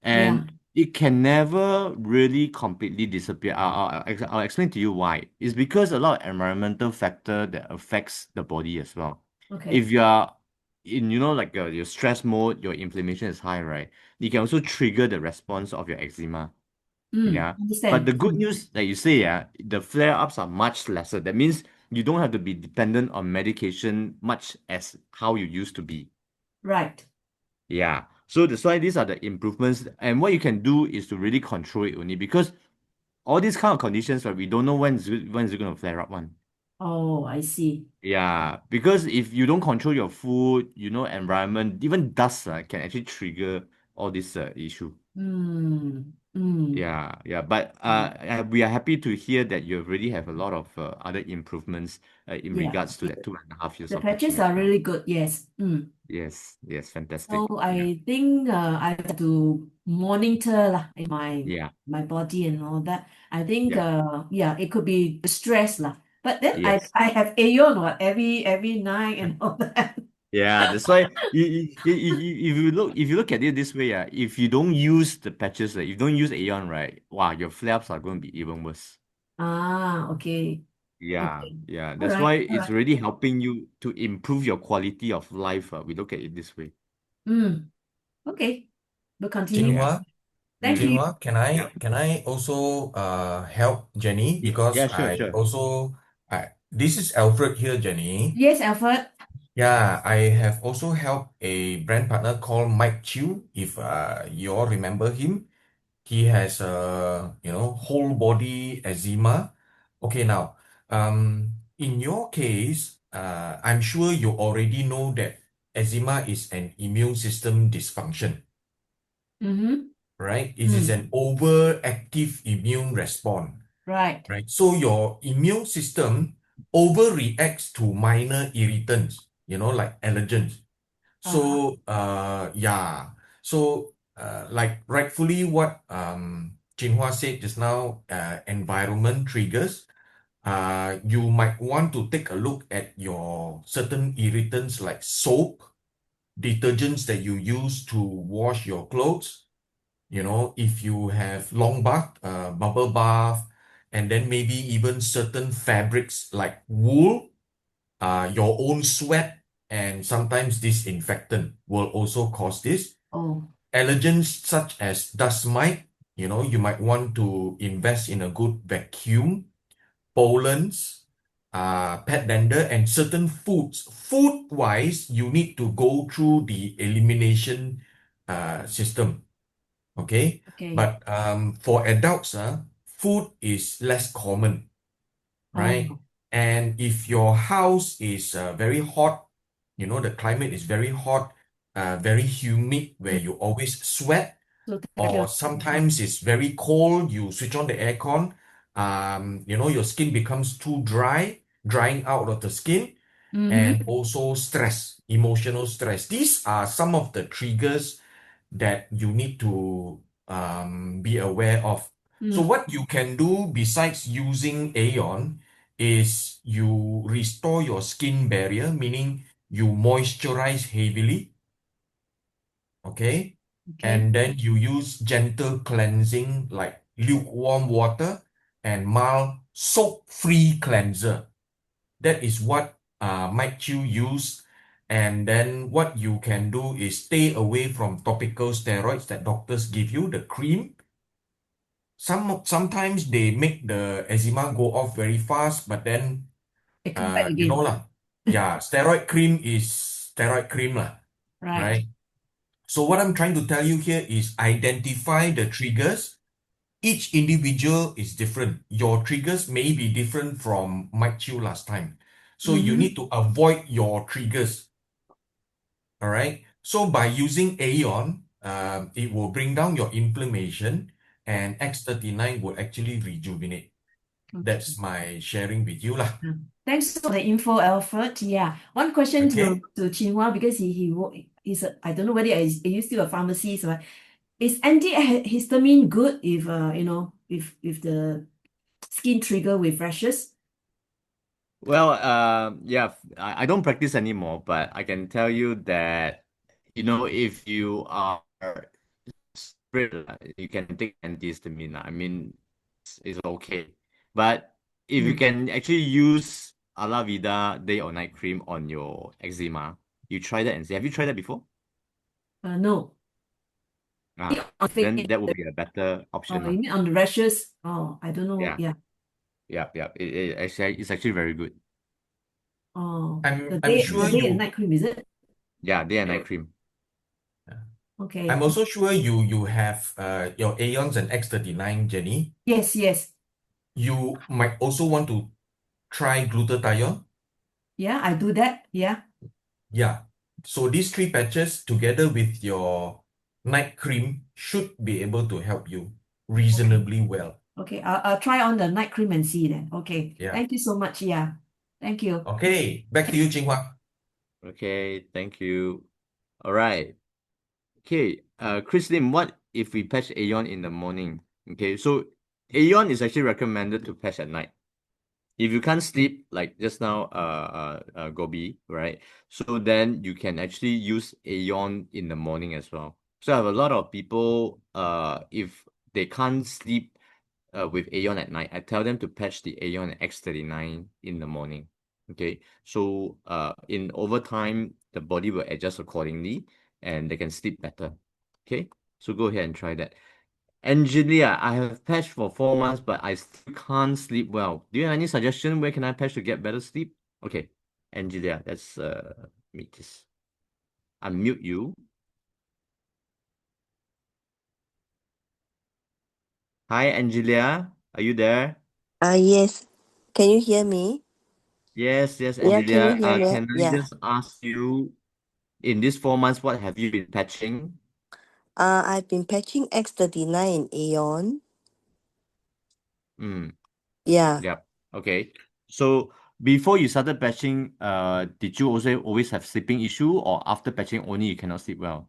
Yeah. And it can never really completely disappear. I'll explain to you why. It's because a lot of environmental factor that affects the body as well. Okay. If you are in, like your stress mode, your inflammation is high, right? You can also trigger the response of your eczema. Yeah. But the Understand. good news, like you say, the flare-ups are much lesser. That means you don't have to be dependent on medication much as how you used to be. Right. Yeah. So that's why these are the improvements. And what you can do is to really control it only because all these kind of conditions, right, we don't know when is it going to flare up one. Oh, I see. Yeah. Because if you don't control your food, environment, even dust can actually trigger all this issue. Mm, mm, Yeah, yeah, but we are happy to hear that you already have a lot of other improvements in yeah. regards to that 2.5 years The of patching patches as are well. really good. Yes. Yes, yes, fantastic. So Yeah, I think I have to monitor lah in yeah, my body and all that. I think yeah, it could be stress lah. But then I yes, I have Aeon what every night and all that. yeah. That's why if you look at it this way, if you don't use the patches, if you don't use Aeon, right, wow, your flaps are going to be even worse. Okay. Yeah, Okay. yeah. All That's right. why All it's right. really helping you to improve your quality of life. We look at it this way. Okay. We'll continue. Jinhua, Thank Mm. you. Jinhua, can I also help Jenny because Yeah, sure, I sure. also this is Alfred here, Jenny. Yes, Alfred. Yeah, I have also helped a brand partner called Mike Chew. If you all remember him, he has whole body eczema. Okay, now in your case, I'm sure you already know that eczema is an immune system dysfunction, Mm-hmm. right? It is an overactive immune response, Right. right? So your immune system overreacts to minor irritants, like allergens. Uh-huh. So yeah. So like rightfully what Jinhua said just now, environment triggers. You might want to take a look at your certain irritants like soap, detergents that you use to wash your clothes. You know, if you have long bath, bubble bath, and then maybe even certain fabrics like wool, your own sweat, and sometimes disinfectant will also cause this. Oh, Allergens such as dust mite, you know, you might want to invest in a good vacuum, pollens, pet dander, and certain foods. Food-wise, you need to go through the elimination system. Okay, okay. but for adults, food is less common, right? Oh, And if your house is very hot, you know, the climate is very hot, very humid, where you always sweat, so take care or of sometimes it's very cold, you switch on the aircon, you know, your skin becomes too dry, drying out of the skin, and also stress, emotional stress. These are some of the triggers that you need to be aware of. So what you can do besides using Aeon is you restore your skin barrier, meaning you moisturize heavily, okay? Okay. And then you use gentle cleansing like lukewarm water and mild soap-free cleanser. That is what Mike Chu used. And then what you can do is stay away from topical steroids that doctors give you, the cream. Sometimes they make the eczema go off very fast, but then They come back you know again. lah. Yeah, steroid cream is steroid cream lah, Right. right? So what I'm trying to tell you here is identify the triggers. Each individual is different. Your triggers may be different from Mike Chu last time. So you need to avoid your triggers. All right. So by using Aeon, it will bring down your inflammation, and X39 will actually rejuvenate. That's my sharing with you lah. Thanks for the info, Alfred. Yeah. One question Okay. to Chinhua because he's a, I don't know whether are you still a pharmacist, right? Is antihistamine good if if the skin trigger with rashes? Well, yeah, I don't practice anymore, but I can tell you that, if you are spread, you can take antihistamine. I mean, it's okay. But if you can actually use Alavida day or night cream on your eczema, you try that and see. Have you tried that before? No. Then that would be a better option. You mean on the rashes? Oh, I don't know. Yeah. Yeah. Yeah. It's actually very good. Oh, I'm sure the day and you. night cream, is it? Yeah, day and night cream. Okay. I'm also sure you have your Aeons and X39, Jenny. Yes. You might also want to try glutathione. Yeah, I do that. Yeah. Yeah. So these three patches together with your night cream should be able to help you reasonably well. Okay. I'll try on the night cream and see then. Okay. Yeah. Thank you so much. Yeah. Thank you. Okay. Back to you, Jinghua. Okay, thank you. All right. Okay, Chris Lim, what if we patch Aeon in the morning? Okay, so Aeon is actually recommended to patch at night. If you can't sleep, like just now, Gobi, right? So then you can actually use Aeon in the morning as well. So I have a lot of people, if they can't sleep with Aeon at night, I tell them to patch the Aeon X39 in the morning. Okay, so in over time, the body will adjust accordingly and they can sleep better. Okay, so go ahead and try that. Angelia, I have patched for 4 months, but I still can't sleep well. Do you have any suggestion where can I patch to get better sleep? Okay, Angelia, let's let me just unmute you. Hi, Angelia, are you there? Yes. Can you hear me? Yes, Yeah, can you Angelia. hear me? Can I Yeah. just ask you, in these 4 months, what have you been patching? I've been patching X39 in Aeon. Yeah. Yep. Okay. So before you started patching, did you also always have sleeping issue, or after patching only you cannot sleep well?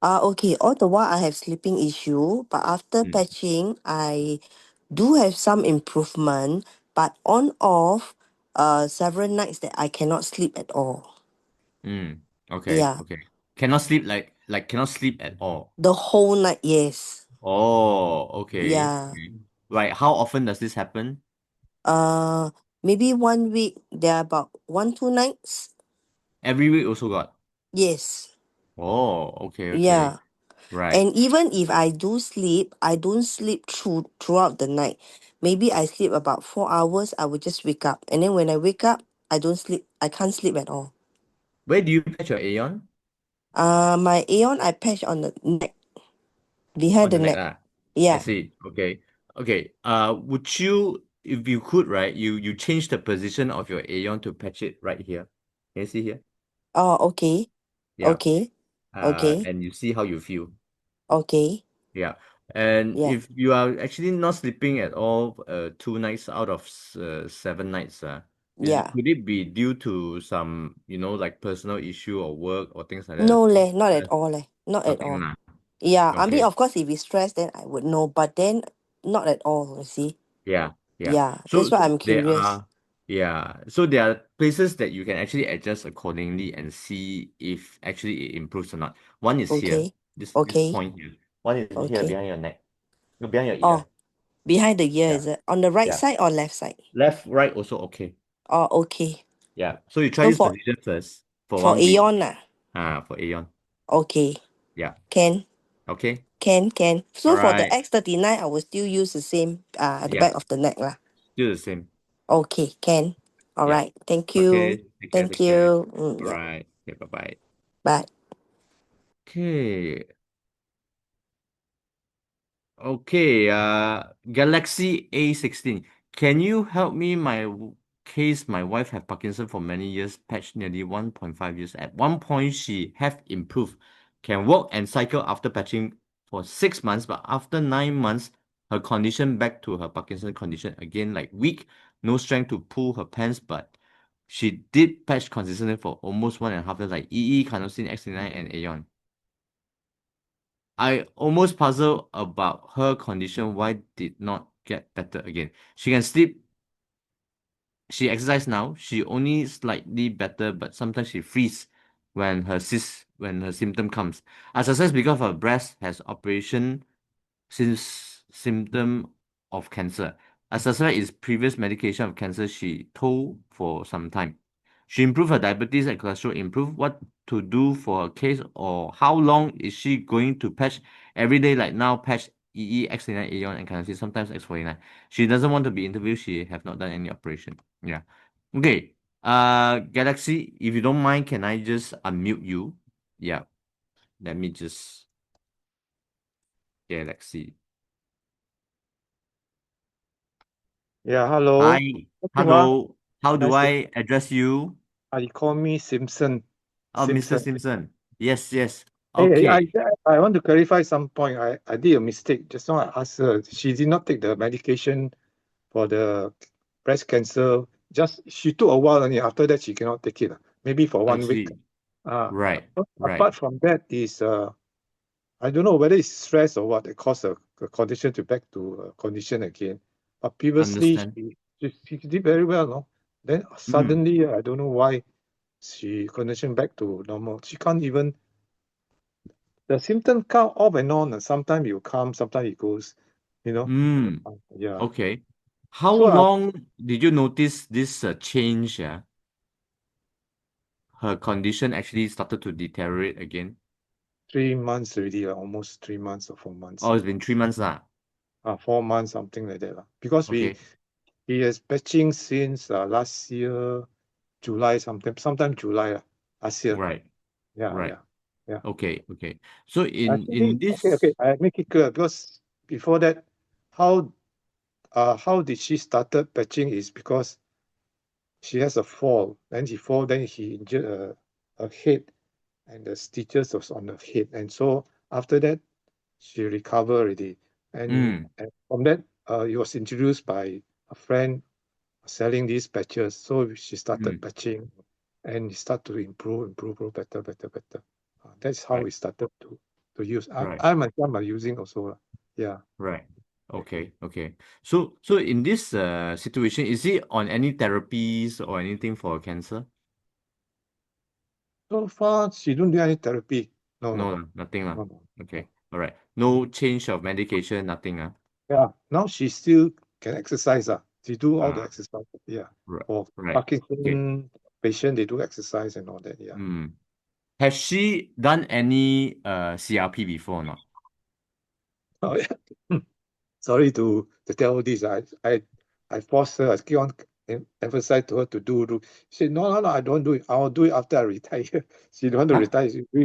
Okay. All the while I have sleeping issue, but after patching, I do have some improvement, but on off, several nights that I cannot sleep at all. Okay. Yeah. Okay. Cannot sleep cannot sleep at all. The whole night, yes. Oh, okay. Yeah. Okay. Right. How often does this happen? Uh, maybe 1 week, there are about 1, 2 nights. Every week also got. Yes. Oh, okay, okay. Yeah. Right. And even if I do sleep, I don't sleep throughout the night. Maybe I sleep about 4 hours, I will just wake up. And then when I wake up, I don't sleep. I can't sleep at all. Where do you patch your Aeon? My Aeon I patch on the neck, behind On the the neck, neck. ah. I Yeah. see. Okay. Okay. Would you, if you could, right, you change the position of your Aeon to patch it right here. Can you see here? Oh, okay. Yeah. Okay. Okay. And you see how you feel. Okay. Yeah. And Yeah. if you are actually not sleeping at all, 2 nights out of 7 nights, Yeah. could it be due to some, like personal issue or work or things like that? No leh, not at all leh. Not at Nothing all. lah. Yeah, I mean Okay. of course if it's stress then I would know, but then not at all, you see. Yeah, yeah. Yeah, that's So why I'm there curious. are, yeah. So there are places that you can actually adjust accordingly and see if actually it improves or not. One is here, Okay. this Okay. point here. One is here Okay. behind your neck, behind your Oh, ear. behind the ear, Yeah, is it? On the right yeah. side or left side? Left, right also okay. Oh, okay. Yeah. So you try So this for position first for for 1 week. Aeon ah. For Aeon. Okay. Yeah. Can. Okay. Can. All So for the right. X39 I will still use the same at the Yeah. back of the neck lah. Still the same. Okay, can. All Yeah. right. Thank you. Okay. Take care. Thank Take care. you. All Yeah. right. Okay. Bye bye. Bye. Okay. Okay, Galaxy A16. Can you help me? Case my wife had Parkinson for many years, patched nearly 1.5 years. At one point, she have improved, can walk and cycle after patching for 6 months, but after 9 months, her condition back to her Parkinson condition again, like weak, no strength to pull her pants, but she did patch consistently for almost 1.5 years, like EE, carnosine, X9, and Aeon. I almost puzzled about her condition. Why did not get better again? She can sleep. She exercise now. She only slightly better, but sometimes she freeze when her symptom comes. I suspect because her breast has operation since symptom of cancer. I suspect it's previous medication of cancer she told for some time. She improved her diabetes and cholesterol improved. What to do for her case or how long is she going to patch every day like now patch EE, X39, Aeon and can see sometimes X49. She doesn't want to be interviewed. She have not done any operation. Yeah. Okay. Galaxy, if you don't mind, can I just unmute you? Yeah. Let me just Galaxy. Yeah, hello. Hi. Fatima, Hello. How do nice to I address you? you call me Simpson. Oh, Mr. Simpson. Simpson. Yes, yes. Hey, Okay. I want to clarify some point. I did a mistake. Just now I asked her. She did not take the medication for the breast cancer. Just she took a while only. After that, she cannot take it. Maybe for I 1 week. see. Uh, Right. Right. apart from that is I don't know whether it's stress or what that caused the condition to back to condition again. But previously Understand. she did very well, no? Then Mm. suddenly I don't know why she condition back to normal. She can't even the symptom come off and on, and sometimes it will come, sometimes it goes, you know. Mm. Yeah. Okay. How So long did you notice this change? Her condition actually started to deteriorate again. 3 months already, almost 3 months or 4 months. Oh, it's been 3 months lah. 4 months, something like that. Because Okay. he is patching since last year, July, sometime July last year. Right. Yeah, Right. yeah, yeah. Okay. Okay. So in Actually, okay, this. I make it clear because before that, how did she started patching is because she has a fall. Then he fall, then he injured her head, and the stitches was on the head. And so after that, she recovered already. And from that, it was introduced by a friend selling these patches. So she started patching, and it started to improve, better. That's how Right. we started to use. Right. I myself am using also. Yeah. Right. Okay. Okay. So in this situation, is he on any therapies or anything for cancer? So far, she don't do any therapy. No, No, no, lah, nothing lah. no, no. Okay, all right. No change of medication, nothing. Yeah, now she still can exercise. She do all the Ah, exercise. Yeah. right, For right. Okay. Parkinson patient, they do exercise and all that. Yeah. Has she done any CRP before or not? Oh, yeah. Sorry to tell this. I forced her. I keep on emphasize to her to do. She said, no, I don't do it. I'll do it after I retire. She don't want to Huh? retire. We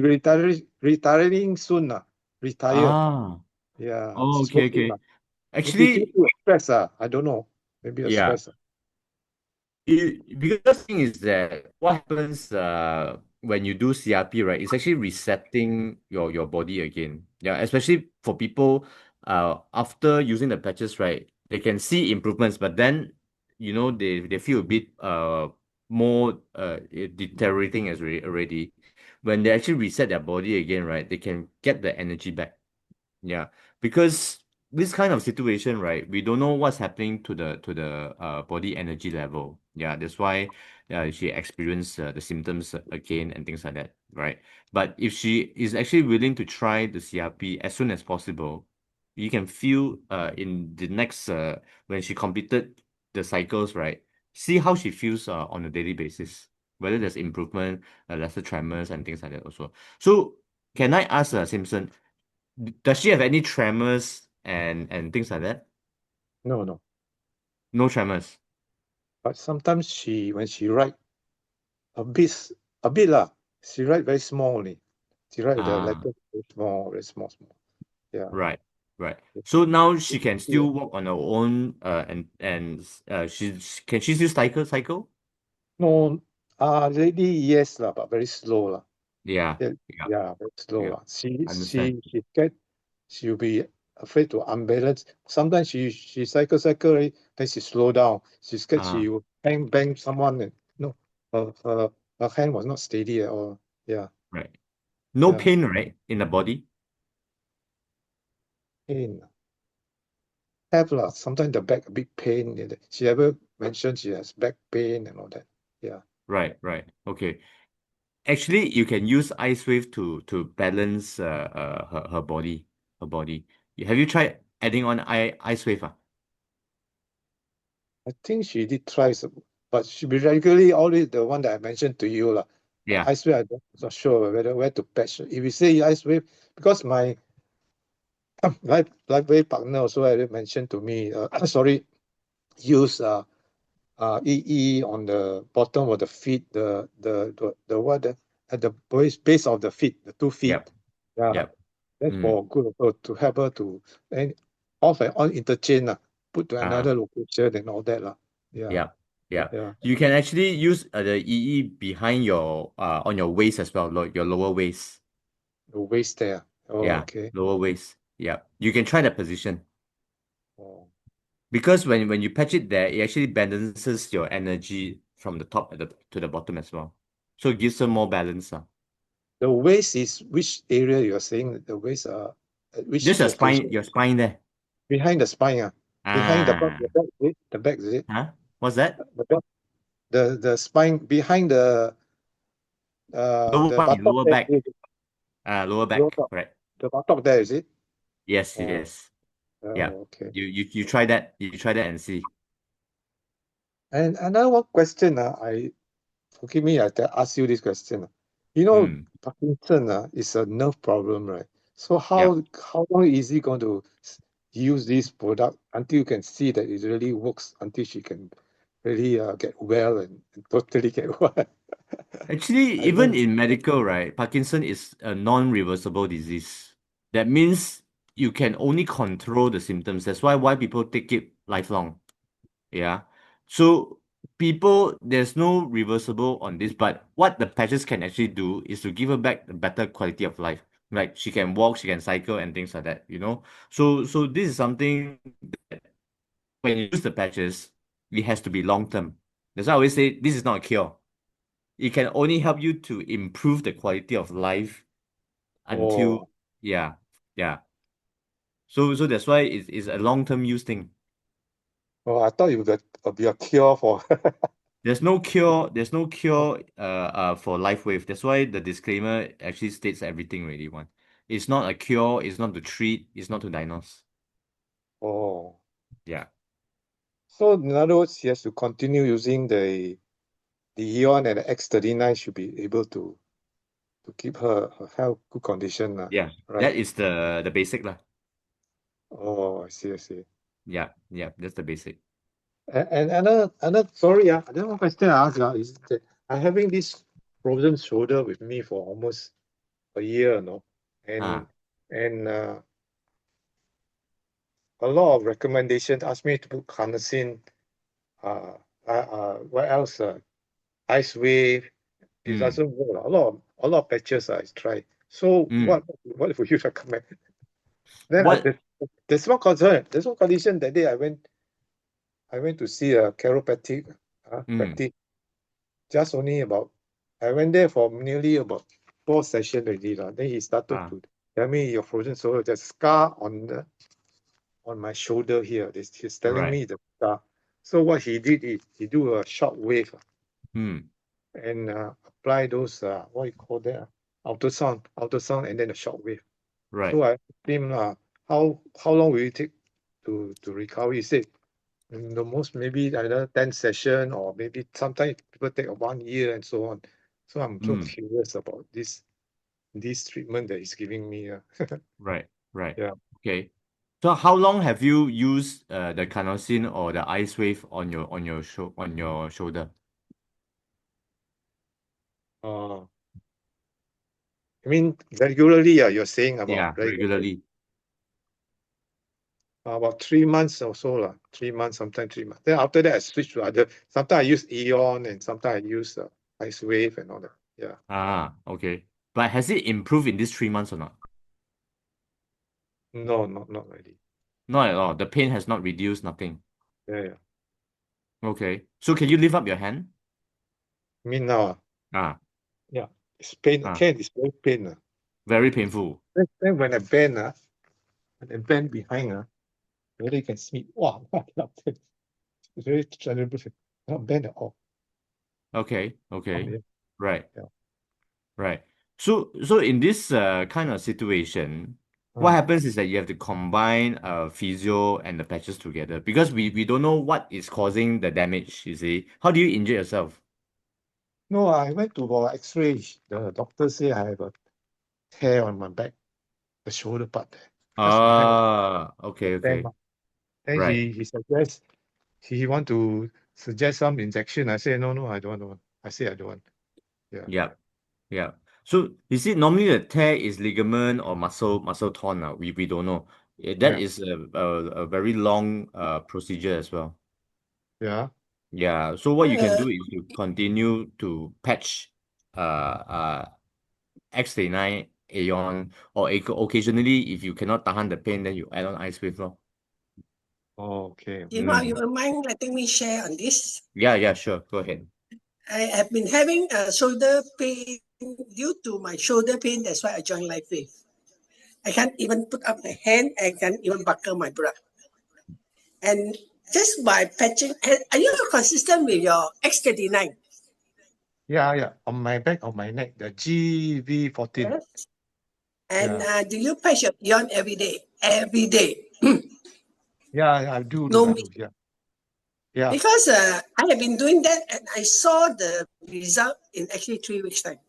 retiring soon. Retire. Ah, Yeah. oh, She's okay, working. okay. Maybe due Actually, to stress. I don't know. Maybe a yeah. stress. Because the thing is that what happens when you do CRP, right? It's actually resetting your body again. Yeah, especially for people after using the patches, right? They can see improvements, but then they feel a bit more deteriorating as already. When they actually reset their body again, right? They can get the energy back. Yeah, because this kind of situation, right? We don't know what's happening to the body energy level. Yeah, that's why she experienced the symptoms again and things like that, right? But if she is actually willing to try the CRP as soon as possible, you can feel in the next when she completed the cycles, right? See how she feels on a daily basis, whether there's improvement, lesser tremors and things like that also. So can I ask Simpson? Does she have any tremors and things like that? No, no. No tremors. But sometimes when she write a bit, a bit lah. She write very small only. She write the Ah, letter very small. Yeah. right, right. So now she can Yeah. still walk on her own, and can she still cycle? No, lady, yes lah, but very slow lah. Yeah, Yeah, yeah, yeah, very slow yeah. lah. She Understand. she she get she'll be afraid to unbalance. Sometimes she cycle right, then she slow down. She scared Ah, she will bang someone and no, her hand was not steady at all. Yeah, right. No yeah. pain, right, in the body? Pain. Have lah. Sometimes the back a bit pain. She ever mentioned she has back pain and all that. Yeah. Right, right. Okay. Actually, you can use ice wave to balance her body, her body. Have you tried adding on ice wave? I think she did try some, but she be regularly always the one that I mentioned to you lah. Yeah. Ice wave, I'm not sure whether where to patch. If you say ice wave, because my life wave partner also had mentioned to me, sorry, use EE on the bottom of the feet, the what at the base of the feet, the 2 feet. Yep. Yeah, Yep. that's for good also to help her to and off and on interchange put to Ah, another location and all that Yeah, yeah. Yeah. yeah, You can actually use the EE behind your on your waist as well, your lower waist. the waist there. Oh, Yeah, okay. lower waist. Yeah. You can try that position. Oh. Because when you patch it there, it actually balances your energy from the top to the bottom as well. So it gives them more balance. The waist is which area you're saying? The waist at which Just location? your spine there. Behind the spine, behind Ah, the back is it? huh? What's that? The back, the spine behind the buttock Lower there, back. Lower lower back, back, correct. the buttock there is it? Yes, Oh, yes. Yeah. okay. You try that. You try that and see. And another one question, forgive me, I ask you this question. You know, Parkinson is a nerve problem, right? So Yeah. how long is he going to use this product until you can see that it really works, until she can really get well and totally get well? Actually, I even know. in medical, right, Parkinson is a non-reversible disease. That means you can only control the symptoms. That's why people take it lifelong. Yeah. So there's no reversible on this, but what the patches can actually do is to give her back a better quality of life. Like she can walk, she can cycle and things like that. So this is something that when you use the patches, it has to be long term. That's why I always say this is not a cure. It can only help you to improve the quality of life until Oh, yeah, yeah. So that's why it's a long term use thing. oh, I thought it would be a cure for There's no cure. There's no cure. For LifeWave. That's why the disclaimer actually states everything already. One. It's not a cure. It's not to treat. It's not to diagnose. Oh. Yeah. So in other words, he has to continue using the Eon and the X39 should be able to keep her health good condition. Yeah. Right. That is the basic lah. Oh, I see. Yeah. Yeah. That's the basic. And another sorry, another question I ask is that I'm having this frozen shoulder with me for almost a year, no? And a lot of recommendations ask me to put carnosine, what else? Ice wave. It doesn't work. A lot of patches I tried. So what would you recommend? Then there's one concern. There's one condition that day I went to see a chiropractic practice. Just only about I went there for nearly about 4 sessions already. Then he started to tell me your frozen shoulder, there's a scar on my shoulder here. He's telling me the scar. So what he did is he do a shock wave and apply those what you call that? Ultrasound and then a shock wave. Right. So I asked him how long will it take to recover? He said the most maybe either 10 session or maybe sometimes people take 1 year and so on. So I'm so curious about this treatment that he's giving me. Right. Yeah. Okay. So how long have you used the carnosine or the ice wave on your shoulder? I mean regularly, you're saying about Yeah, regularly. About 3 months or so, 3 months, sometimes 3 months. Then after that, I switch to other. Sometimes I use Eon and sometimes I use Ice Wave and all that. Yeah. Okay. But has it improved in these 3 months or not? No, not really. Not at all. The pain has not reduced, nothing. Yeah. Okay. So can you lift up your hand? I mean now. Yeah. It's pain. It's very pain. Very painful. Then when I bend behind, whether you can see, wow, it's very terrible. Not bend at all. Okay. Yeah. Right. Yeah. Right. So in this kind of situation, what happens is that you have to combine physio and the patches together because we don't know what is causing the damage, you see. How do you injure yourself? No, I went to X-ray. The doctor said I have a tear on my back, the shoulder part there. Okay. Then Right. he suggests he want to suggest some injection. I say no, I don't want. I say I don't want. Yeah. Yeah. So you see, normally the tear is ligament or muscle torn. We don't know. That is a very long procedure as well. Yeah. Yeah. So what you can do is to continue to patch X39 Aeon, or occasionally if you cannot tahan the pain, then you add on ice wave lor. Okay. You mind letting me share on this? Yeah, sure. Go ahead. I have been having a shoulder pain due to my shoulder pain. That's why I joined LifeWave. I can't even put up my hand. I can't even buckle my bra. And just by patching, are you consistent with your X39? Yeah. On my back, on my neck, the GV14. Yes. And do you patch your Eon every day? Every day. Yeah, I do. No, yeah. Because I have been doing that and I saw the result in actually 3 weeks' time.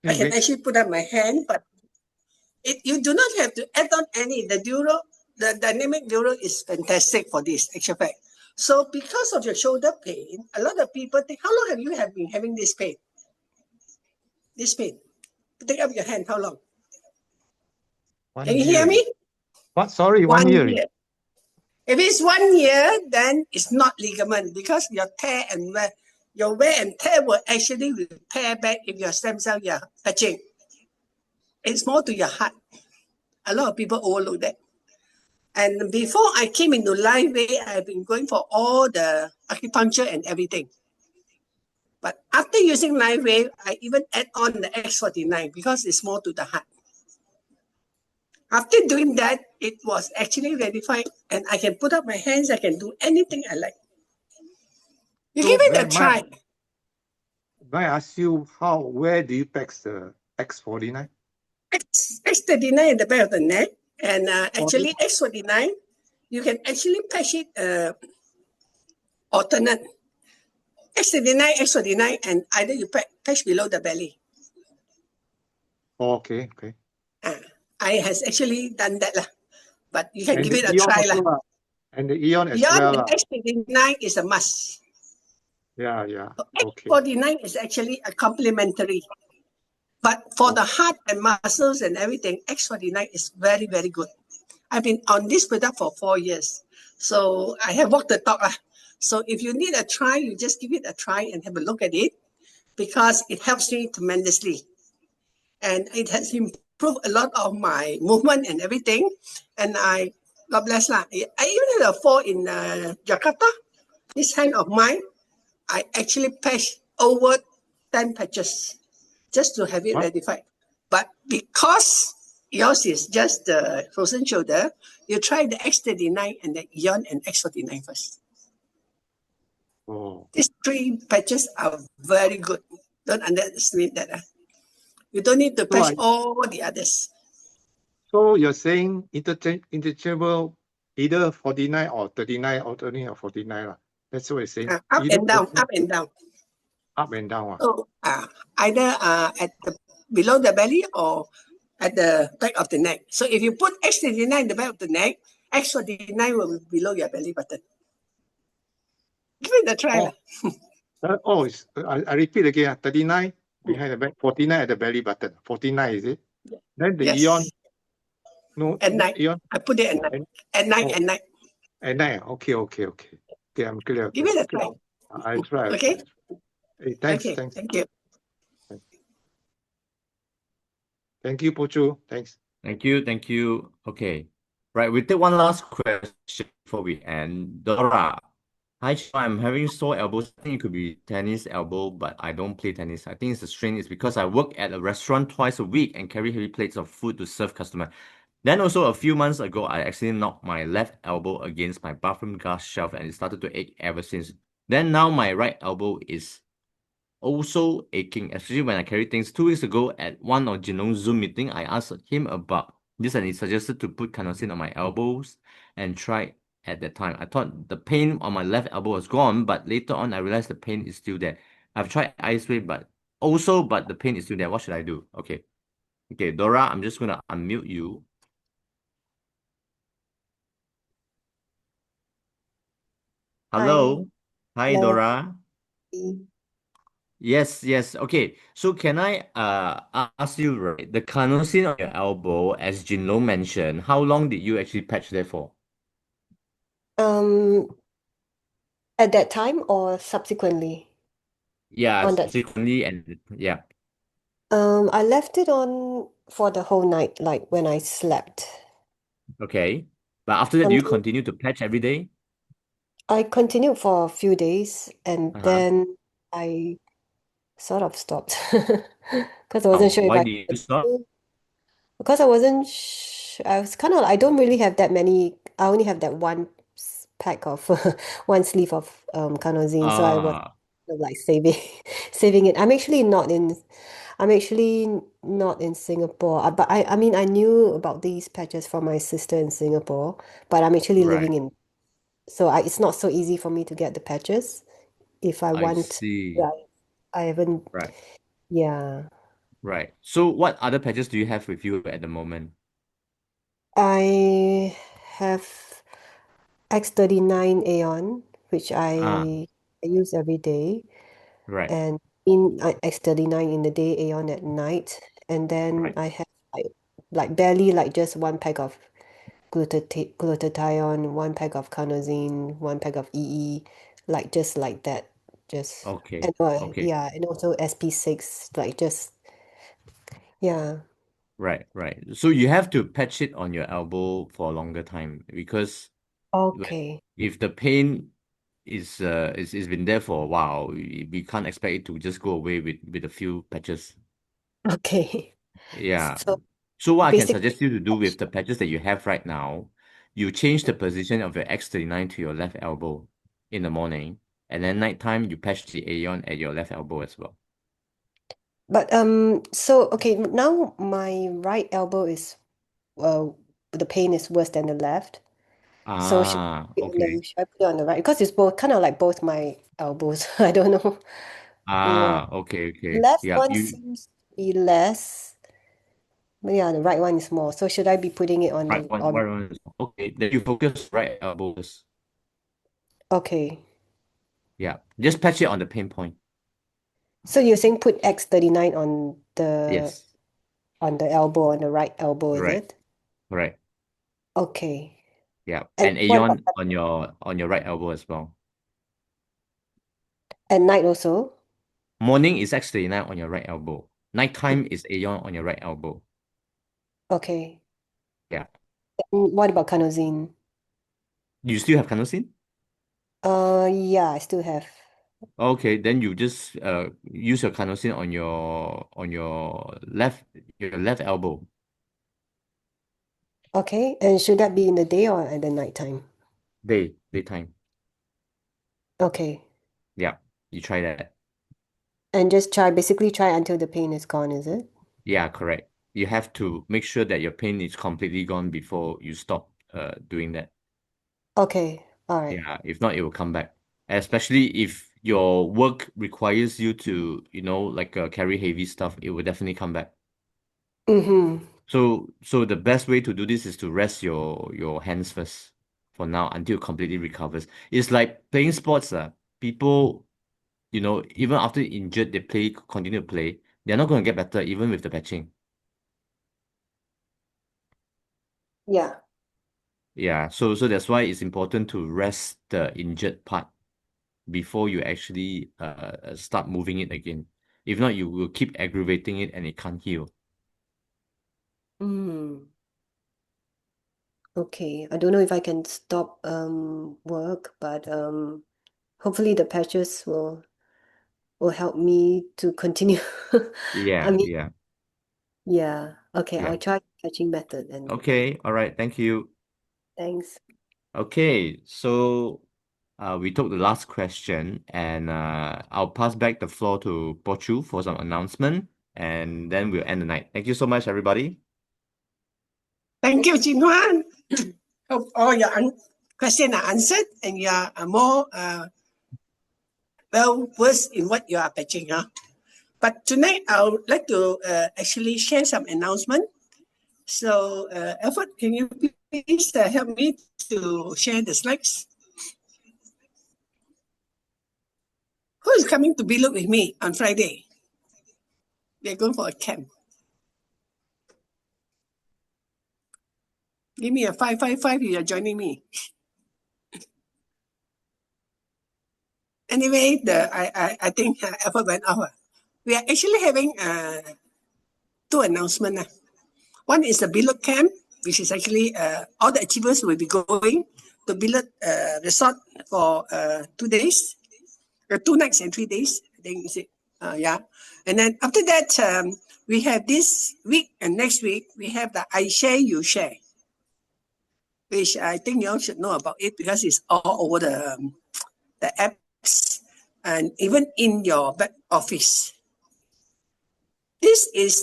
I can actually put up my hand, but you do not have to add on any. The dynamic neuro is fantastic for this, actual fact. So because of your shoulder pain, a lot of people think, how long have you been having this pain? This pain. Take up your hand, how long? Can you hear me? What? Sorry, 1 year. If it's 1 year, then it's not ligament because your wear and tear will actually repair back if your stem cell you're patching. It's more to your heart. A lot of people overlook that. And before I came into LifeWave, I've been going for all the acupuncture and everything. But after using LifeWave, I even add on the X49 because it's more to the heart. After doing that, it was actually verified and I can put up my hands, I can do anything I like. You So give it a may try. I ask you where do you pack the X49? X39 at the back of the neck, and Forty. actually X49, you can actually patch it alternate. X39, X49, and either you patch below the belly. Okay. I has actually done that lah, but you can And give the it a Eon try also lah. lah. And the Eon as Beyond well the lah. X39 is a must. Yeah. Okay. X49 is actually a complementary. But for the heart and muscles and everything, X49 is very, very good. I've been on this product for 4 years. So I have walked the talk. So if you need a try, you just give it a try and have a look at it because it helps me tremendously. And it has improved a lot of my movement and everything. And God bless lah. I even had a fall in Jakarta. This hand of mine, I actually patched over 10 patches just to have it What? rectified. But because yours is just the frozen shoulder, you try the X39 and the Eon and X49 first. Oh. These 3 patches are very good. Don't underestimate that. You don't need to patch all the others. So you're saying interchangeable either 49 or 39 or 39 or 49 lah. That's what you're saying. Up Either and down, 49 up and down. Up and down. So either at the below the belly or at the back of the neck. So if you put X39 in the back of the neck, X49 will be below your belly button. Give it a try. I repeat again. 39 behind the back, 49 at the belly button. 49 is it? Then the Yes. Eon. No, at night. Eon. I put it at night. At night. At night. Okay. I'm clear. Give it a try. I'll try. Okay. Hey, thanks. Okay. Thank you. Thank you, Pochu. Thanks. Thank you. Okay. Right, we take one last question before we end. Dora. Hi, Shiva, I'm having sore elbows. I think it could be tennis elbow, but I don't play tennis. I think it's the strain is because I work at a restaurant twice a week and carry heavy plates of food to serve customers. Then also a few months ago, I accidentally knocked my left elbow against my bathroom glass shelf and it started to ache ever since. Then now my right elbow is also aching, especially when I carry things. 2 weeks ago at one of Jinlong's Zoom meeting, I asked him about this and he suggested to put carnosine on my elbows and try at that time. I thought the pain on my left elbow was gone, but later on I realized the pain is still there. I've tried ice wave, but the pain is still there. What should I do? Okay, Dora, I'm just gonna unmute you. Hello. Hi, Hello. Dora. Yes. Okay. So can I ask you, right, the carnosine on your elbow, as Jinlong mentioned, how long did you actually patch there for? At that time or subsequently? Yeah, On that. subsequently and yeah. I left it on for the whole night, like when I slept. Okay. But after that, do you continue to patch every day? I continued for a few days and then I sort of stopped because I wasn't sure if Why I did you could stop? do- because I wasn't I was kind of I don't really have that many. I only have that one pack of one sleeve of carnosine, so I was like saving it. I'm actually not in Singapore. But I mean I knew about these patches from my sister in Singapore, but I'm actually living in, so it's not so easy for me to get the patches if I I want. see. Yeah, I haven't. Right. Yeah. Right. So what other patches do you have with you at the moment? I have X39 Aeon, which I use every day, Right. and in X39 in the day, Aeon at night, and then I have like barely like just one pack of glutathione, one pack of carnosine, one pack of EE, like just like that, just Okay. and yeah, and also SP6, like just yeah. Right. So you have to patch it on your elbow for a longer time because Okay. if the pain is been there for a while, we can't expect it to just go away with a few patches. Okay. Yeah. So So what I can basically, suggest you to do with the patches that you have right now, you change the position of your X39 to your left elbow in the morning. And then nighttime, you patch the Aeon at your left elbow as well. But so okay, now my right elbow is the pain is worse than the left. So should I put it on Okay. should I put it on the right? Because it's both kind of like both my elbows. I don't know. Yeah. Okay. Left Yeah, one seems to be less. But yeah, the right one is more. So should I be putting it on right the one, on? right one. Okay, then you focus right elbow first. Okay. Yeah, just patch it on the pain point. So you're saying put X39 on the Yes, elbow, on the right elbow, is right, it? right. Okay. Yeah, And and what about Aeon on your right elbow as well. at night also? Morning is X39 on your right elbow. Nighttime is Aeon on your right elbow. Okay. Yeah. What about carnosine? You still have carnosine? Yeah, I still have. Okay, then you just use your carnosine on your left elbow. Okay. And should that be in the day or at the nighttime? Daytime. Okay. Yeah, you try that. And just basically try until the pain is gone, is it? Yeah, correct. You have to make sure that your pain is completely gone before you stop doing that. Okay. All right. Yeah, if not, it will come back. Especially if your work requires you to, like carry heavy stuff, it will definitely come back. Mm-hmm. So the best way to do this is to rest your hands first for now until it completely recovers. It's like playing sports. People, even after injured, they continue to play. They're not going to get better even with the patching. Yeah. Yeah, so that's why it's important to rest the injured part before you actually start moving it again. If not, you will keep aggravating it and it can't heal. Okay. I don't know if I can stop work, but hopefully the patches will help me to continue. I Yeah, mean, yeah, yeah. Okay, yeah. I'll try patching method and Okay, all right, thank you. thanks. Okay, so we took the last question, and I'll pass back the floor to Pochu for some announcement, and then we'll end the night. Thank you so much, everybody. Thank you, Jinhuan. Hope all your questions are answered and you are more well versed in what you are patching. But tonight I would like to actually share some announcement. So, Alfred, can you please help me to share the slides? Who is coming to Belook with me on Friday? We are going for a camp. Give me a 555 if you are joining me. Anyway, I think Alfred went off. We are actually having two announcements. One is the Belook camp, which is actually all the achievers will be going to Belook resort for 2 days, 2 nights and 3 days. I think is it. Yeah. And then after that, we have this week and next week, we have the I Share, You Share, which I think you all should know about it because it's all over the apps and even in your back office. This is,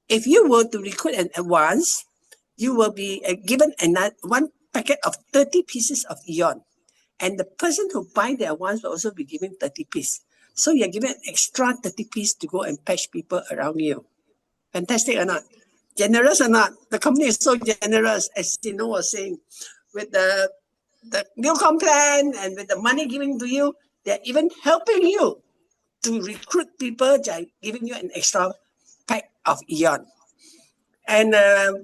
if you were to recruit an advance, you will be given one packet of 30 pieces of Eon. And the person who buy the advance will also be given 30 pieces. So you're given an extra 30 pieces to go and patch people around you. Fantastic or not? Generous or not? The company is so generous, as Tino was saying, with the newcomer plan and with the money given to you, they're even helping you to recruit people by giving you an extra pack of Eon. And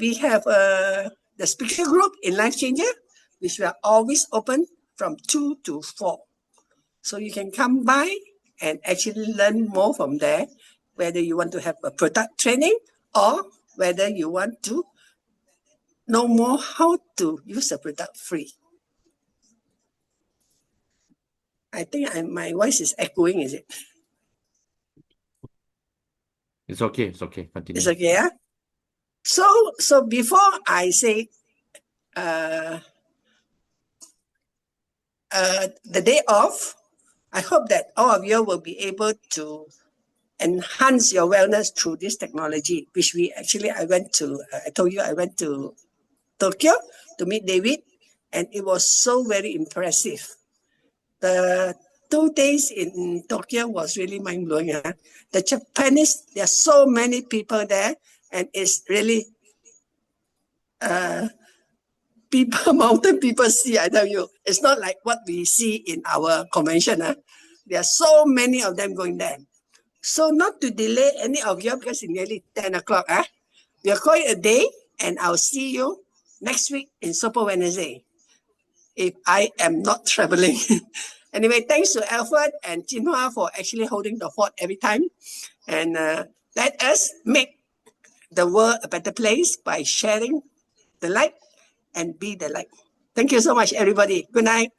we have the speaker group in Life Changer, which we are always open from 2 to 4. So you can come by and actually learn more from there, whether you want to have a product training or whether you want to know more how to use the product free. I think my voice is echoing, is it? It's okay, continue. It's okay, yeah? So before I say the day off, I hope that all of you will be able to enhance your wellness through this technology, which I went to, I told you I went to Tokyo to meet David, and it was so very impressive. The 2 days in Tokyo was really mind-blowing. Huh? The Japanese, there are so many people there, and it's really mountain people see, I tell you. It's not like what we see in our convention. Huh? There are so many of them going there. So not to delay any of you, because it's nearly 10 o'clock. Huh? We are calling a day, and I'll see you next week in Super Wednesday, if I am not traveling. Anyway, thanks to Alfred and Jinhua for actually holding the fort every time. And let us make the world a better place by sharing the light and be the light. Thank you so much, everybody. Good night.